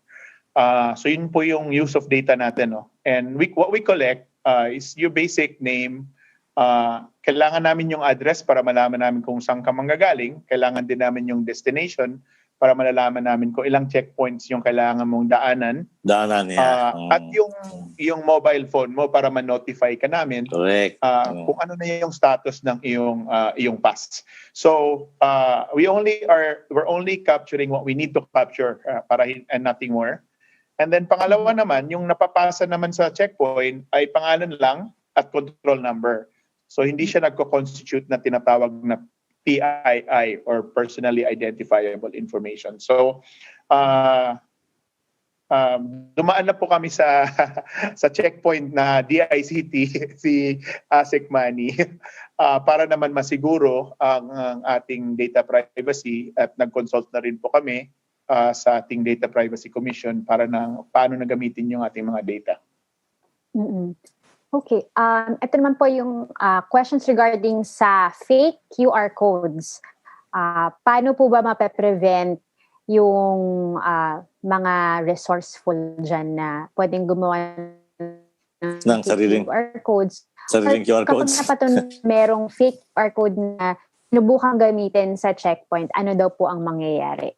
S2: So yun po yung use of data natin. No? And what we collect is your basic name. Kailangan namin yung address para malaman namin kung saan ka manggagaling. Kailangan din namin yung destination para malalaman namin kung ilang checkpoints yung kailangan mong daanan. At yung mobile phone mo para ma-notify ka namin.
S6: Correct.
S2: Kung ano na yung status ng iyong pass. So we're only capturing what we need to capture and nothing more. And then pangalawa naman, yung napapasa naman sa checkpoint ay pangalan lang at control number. So hindi siya nagko-constitute na tinatawag na PII or personally identifiable information. So dumaan na po kami sa checkpoint na DICT si ASEC Manny para naman masiguro ang ating data privacy, at nag-consult na rin po kami sa ating Data Privacy Commission para paano na gamitin yung ating mga data.
S4: Okay. Ito naman po yung questions regarding sa fake QR codes. Paano po ba mape-prevent yung mga resourceful dyan na pwedeng gumawa
S6: Ng
S4: fake
S6: sariling
S4: QR codes?
S6: QR
S4: Kapag
S6: codes.
S4: napatunayan merong fake QR code na sinubukang gamitin sa checkpoint, ano daw po ang mangyayari?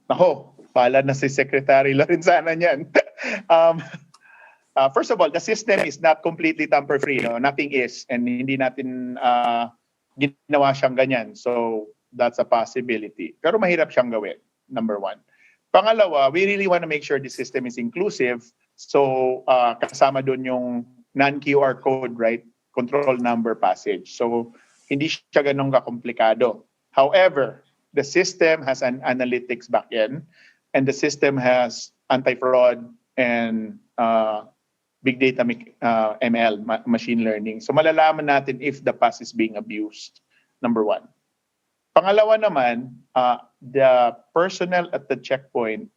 S2: Nako, pala na si Secretary Lorenzana niyan. First of all, the system is not completely tamper-free. No? Nothing is. And hindi natin ginawa siyang ganyan. So, that's a possibility. Pero mahirap siyang gawin, number one. Pangalawa, we really want to make sure the system is inclusive. So, kasama doon yung non-QR code, right? Control number passage. So, hindi siya ganun kakomplikado. However, the system has an analytics backend, and the system has anti-fraud and big data ML, machine learning. So malalaman natin if the pass is being abused, number one. Pangalawa naman, the personnel at the checkpoint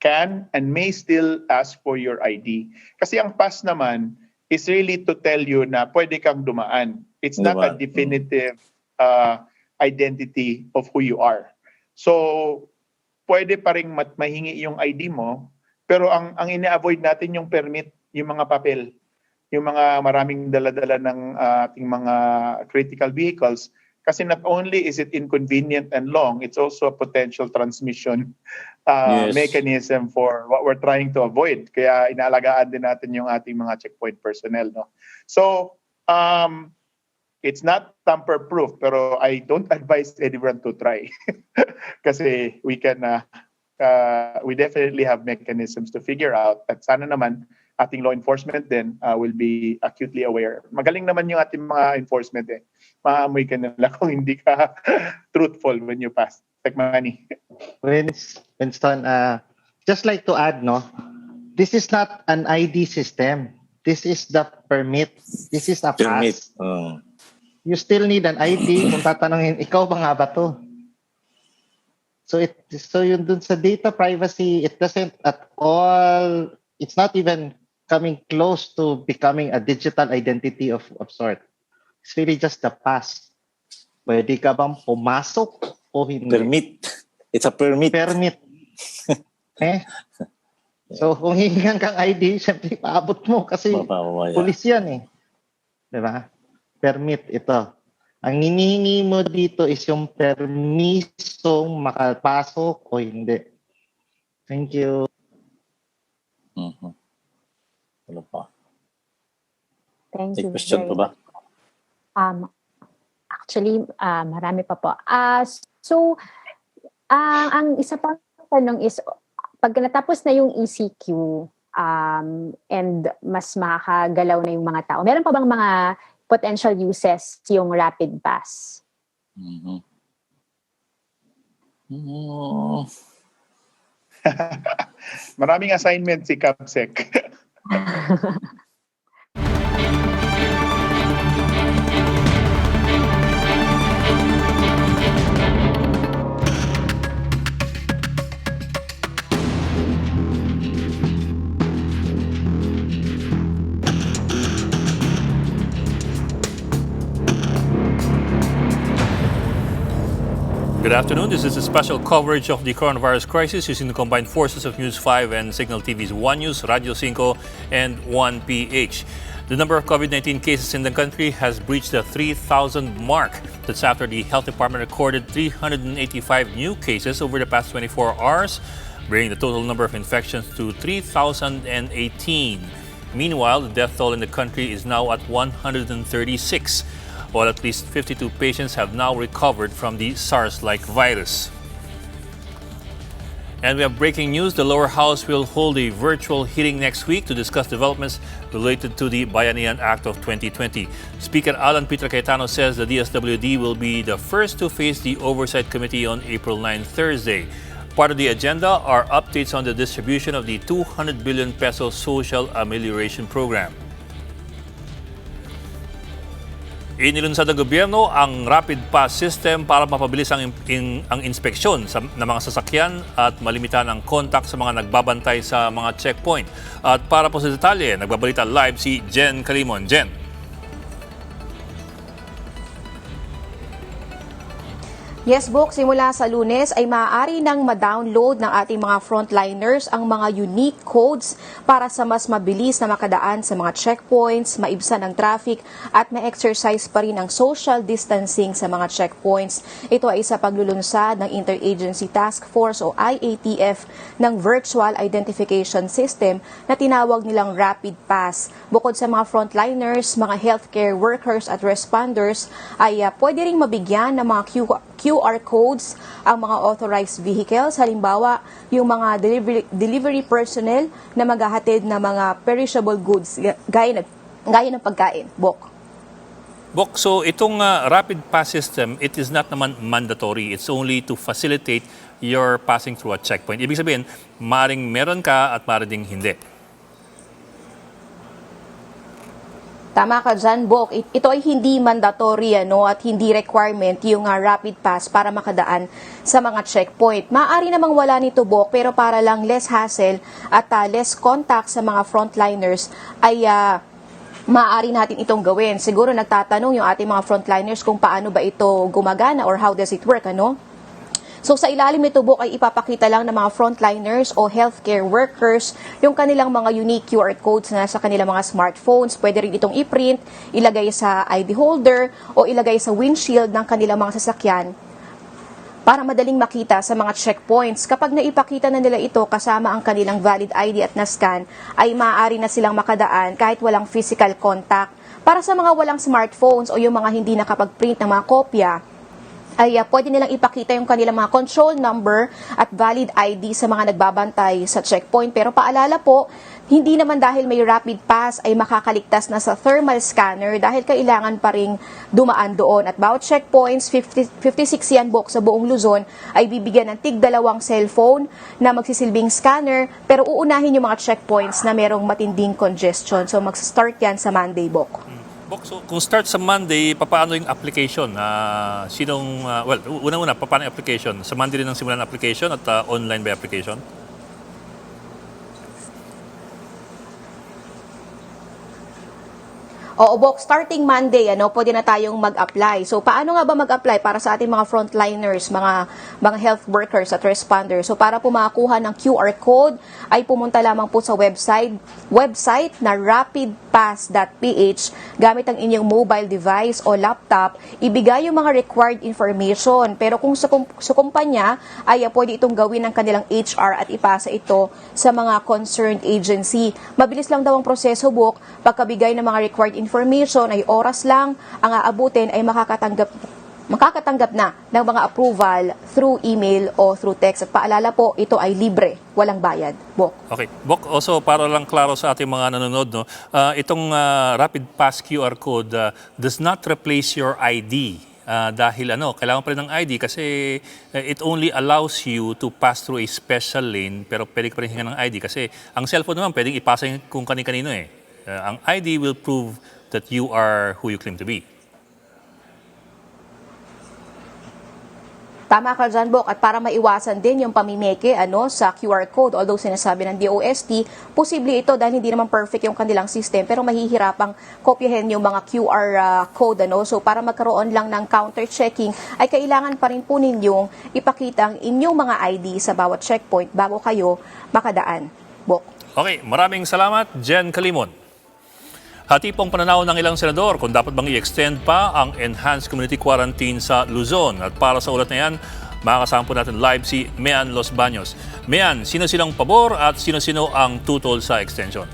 S2: can and may still ask for your ID. Kasi ang pass naman is really to tell you na pwede kang dumaan. It's not a definitive identity of who you are. So, pwede pa rin mahingi yung ID mo, pero ang ina-avoid natin yung permit, yung mga papel, yung mga maraming dala-dala ng ating mga critical vehicles. Kasi not only is it inconvenient and long, it's also a potential transmission mechanism for what we're trying to avoid. Kaya inaalagaan din natin yung ating mga checkpoint personnel. No? So, it's not tamper-proof, pero I don't advise anyone to try. Kasi we definitely have mechanisms to figure out. At sana naman, ating law enforcement din will be acutely aware. Magaling naman yung ating mga enforcement eh. Maamoy ka nila kung hindi ka truthful when you pass. Take money.
S1: Winston, just like to add, no, this is not an ID system. This is the permit. This is a pass. You still need an ID kung tatanungin, ikaw ba nga ba to? So yun dun sa data privacy, it doesn't at all, it's not even coming close to becoming a digital identity of sort. It's really just the pass. Pwede ka bang pumasok o hindi?
S6: Permit. It's a permit.
S1: Permit. So kung hihingan kang ID, syempre paabot mo kasi pulis yan eh. Diba? Permit ito. Ang hinihingi mo dito is yung permisong makapasok o hindi. Thank you.
S6: Ano pa?
S4: Thank you.
S6: May question pa ba?
S4: Actually, marami pa po. So, ang isa pang tanong is, pag natapos na yung ECQ and mas makakagalaw na yung mga tao, meron pa bang mga potential uses yung rapid pass?
S2: Maraming assignment si Capsec.
S8: Good afternoon. This is a special coverage of the coronavirus crisis using the combined forces of News 5 and Signal TV's One News, Radio 5, and 1PH. The number of COVID-19 cases in the country has breached the 3,000 mark. That's after the Health Department recorded 385 new cases over the past 24 hours, bringing the total number of infections to 3,018. Meanwhile, the death toll in the country is now at 136. While at least 52 patients have now recovered from the SARS-like virus. And we have breaking news. The lower house will hold a virtual hearing next week to discuss developments related to the Bayanihan Act of 2020. Speaker Alan Peter Cayetano says the DSWD will be the first to face the Oversight Committee on April 9, Thursday. Part of the agenda are updates on the distribution of the 200 billion peso social amelioration program. Inilunsad ng gobyerno ang rapid pass system para mapabilis ang inspeksyon ng mga sasakyan at malimitahan ang kontak sa mga nagbabantay sa mga checkpoint. At para po sa detalye, nagbabalita live si Jen Calimon. Jen.
S9: Yes, Bok, simula sa Lunes ay maaari nang ma-download ng ating mga frontliners ang mga unique codes para sa mas mabilis na makadaan sa mga checkpoints, maibsan ang traffic at ma-exercise pa rin ang social distancing sa mga checkpoints. Ito ay sa paglulunsad ng Interagency Task Force o IATF ng Virtual Identification System na tinawag nilang Rapid Pass. Bukod sa mga frontliners, mga healthcare workers at responders ay pwede ring mabigyan ng mga QR codes ang mga authorized vehicles, halimbawa yung mga delivery personnel na maghahatid ng mga perishable goods gaya ng pagkain. Bok,
S8: so itong rapid pass system, it is not naman mandatory. It's only to facilitate your passing through a checkpoint. Ibig sabihin, maring meron ka at maring ding hindi.
S9: Tama ka dyan, Bok. Ito ay hindi mandatory at hindi requirement yung rapid pass para makadaan sa mga checkpoint. Maaari namang wala nito, Bok, pero para lang less hassle at less contact sa mga frontliners ay maaari natin itong gawin. Siguro nagtatanong yung ating mga frontliners kung paano ba ito gumagana or how does it work, So sa ilalim nito, Bok, ay ipapakita lang ng mga frontliners o healthcare workers yung kanilang mga unique QR codes na sa kanilang mga smartphones. Pwede rin itong i-print, ilagay sa ID holder o ilagay sa windshield ng kanilang mga sasakyan para madaling makita sa mga checkpoints. Kapag naipakita na nila ito kasama ang kanilang valid ID at na-scan, ay maaari na silang makadaan kahit walang physical contact. Para sa mga walang smartphones o yung mga hindi nakapag-print ng mga kopya, ay pwede nilang ipakita yung kanilang mga control number at valid ID sa mga nagbabantay sa checkpoint. Pero paalala po, hindi naman dahil may rapid pass ay makakaligtas na sa thermal scanner dahil kailangan pa ring dumaan doon. At bawat checkpoints, 56 yan, Bok, sa buong Luzon, ay bibigyan ng tig-2 cellphone na magsisilbing scanner, pero uunahin yung mga checkpoints na merong matinding congestion. So mag-start yan sa Monday, Bok.
S8: So kung start sa Monday, paano yung application? Unang-una, paano yung application? Sa Monday rin ang simulan ng application at online by application?
S9: Oo, Bok, starting Monday, pwede na tayong mag-apply. So, paano nga ba mag-apply para sa ating mga frontliners, mga health workers at responders? So, para po makakuha ng QR code, ay pumunta lamang po sa website na rapidpass.ph. Gamit ang inyong mobile device o laptop, ibigay yung mga required information. Pero kung sa kumpanya, ay pwede itong gawin ng kanilang HR at ipasa ito sa mga concerned agency. Mabilis lang daw ang proseso, Bok. Pagkabigay ng mga required information ay oras lang ang aabutin ay makakatanggap na ng mga approval through email o through text. At paalala po, ito ay libre, walang bayad. Bok.
S8: Okay. Bok, also para lang klaro sa ating mga nanonood, itong Rapid Pass QR code does not replace your ID. Dahil kailangan pa rin ng ID kasi it only allows you to pass through a special lane, pero pwede ka pa rin hinga ng ID kasi ang cellphone naman pwedeng ipasa kung kani-kanino ang ID will prove that you are who you claim to be.
S9: Tama ka dyan, Bok. At para maiwasan din yung pamimeke sa QR code, although sinasabi ng DOST, posible ito dahil hindi naman perfect yung kanilang system, pero mahihirapang kopyahin yung mga QR code. So para magkaroon lang ng counter-checking, ay kailangan pa rin po ninyong ipakita ang inyong mga ID sa bawat checkpoint bago kayo makadaan. Bok.
S8: Okay, maraming salamat, Jen Calimon. Hati pong pananaw ng ilang senador kung dapat bang i-extend pa ang enhanced community quarantine sa Luzon. At para sa ulat na yan, makakasama po natin live si Mean Los Baños. Mean, sino silang pabor at sino-sino ang tutol sa extension?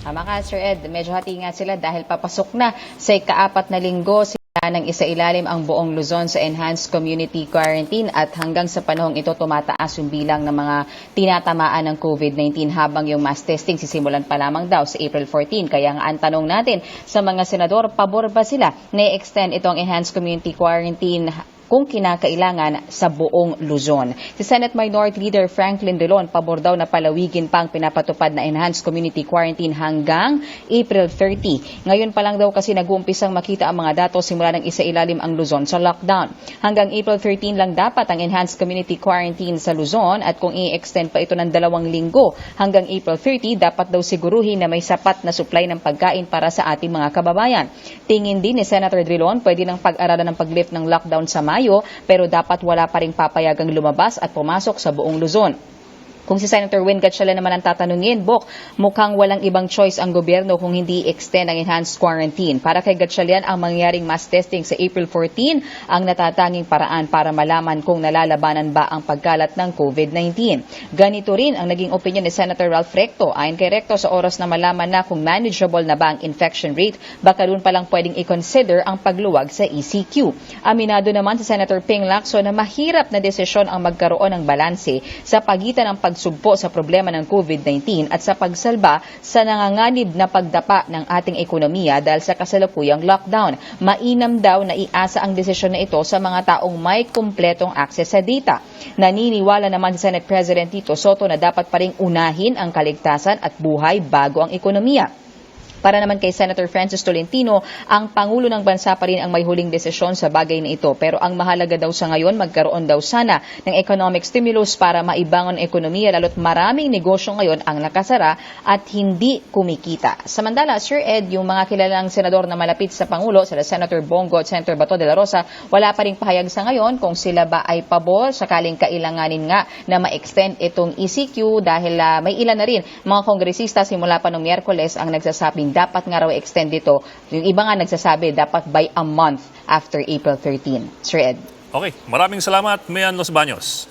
S10: Tama ka, Sir Ed. Medyo hati nga sila dahil papasok na sa ika-4 na linggo ng isailalim ang buong Luzon sa enhanced community quarantine at hanggang sa panahong ito tumataas yung bilang ng mga tinatamaan ng COVID-19 habang yung mass testing sisimulan pa lamang daw sa April 14. Kaya nga ang tanong natin sa mga senador, pabor ba sila na i-extend itong enhanced community quarantine kung kinakailangan sa buong Luzon. Si Senate Minority Leader Franklin Drilon pabor daw na palawigin pa ang pinapatupad na enhanced community quarantine hanggang April 30. Ngayon pa lang daw kasi nag-uumpisang makita ang mga datos simula ng isailalim ang Luzon sa lockdown. Hanggang April 13 lang dapat ang enhanced community quarantine sa Luzon at kung i-extend pa ito ng 2 linggo hanggang April 30, dapat daw siguruhin na may sapat na supply ng pagkain para sa ating mga kababayan. Tingin din ni Senator Drilon, pwede nang pag-aralan ng pag-lift ng lockdown sa Mayo pero dapat wala pa ring papayagang lumabas at pumasok sa buong Luzon. Kung si Senator Win Gatchalian naman ang tatanungin, Bok, mukhang walang ibang choice ang gobyerno kung hindi extend ang enhanced quarantine. Para kay Gatchalian, ang mangyaring mass testing sa April 14 ang natatanging paraan para malaman kung nalalabanan ba ang pagkalat ng COVID-19. Ganito rin ang naging opinion ni Senator Ralph Recto. Ayon kay Recto, sa oras na malaman na kung manageable na ba ang infection rate, baka doon pa lang pwedeng i-consider ang pagluwag sa ECQ. Aminado naman si Senator Ping Lacson na mahirap na desisyon ang magkaroon ng balanse sa pagitan ng pagsugpo sa problema ng COVID-19 at sa pagsalba sa nanganganib na pagdapa ng ating ekonomiya dahil sa kasalukuyang lockdown. Mainam daw na iasa ang desisyon na ito sa mga taong may kumpletong access sa data. Naniniwala naman si Senate President Tito Soto na dapat pa ring unahin ang kaligtasan at buhay bago ang ekonomiya. Para naman kay Senator Francis Tolentino, ang Pangulo ng Bansa pa rin ang may huling desisyon sa bagay na ito. Pero ang mahalaga daw sa ngayon, magkaroon daw sana ng economic stimulus para maibangon ang ekonomiya lalo't maraming negosyo ngayon ang nakasara at hindi kumikita. Samantala, Sir Ed, yung mga kilalang senador na malapit sa Pangulo, sila Senator Bongo at Senator Bato de la Rosa, wala pa rin pahayag sa ngayon kung sila ba ay pabor sakaling kailanganin nga na ma-extend itong ECQ dahil may ilan na rin mga kongresista simula pa noong Miyerkules ang nagsasabing dapat nga raw extend dito. Yung iba nga nagsasabi dapat by a month after April 13. Sir Ed.
S8: Okay, maraming salamat, Mian Los Baños.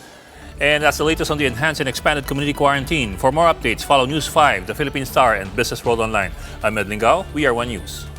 S8: And that's the latest on the enhanced and expanded community quarantine. For more updates, follow News 5, The Philippine Star, and Business World Online. I'm Ed Lingao. We are One News.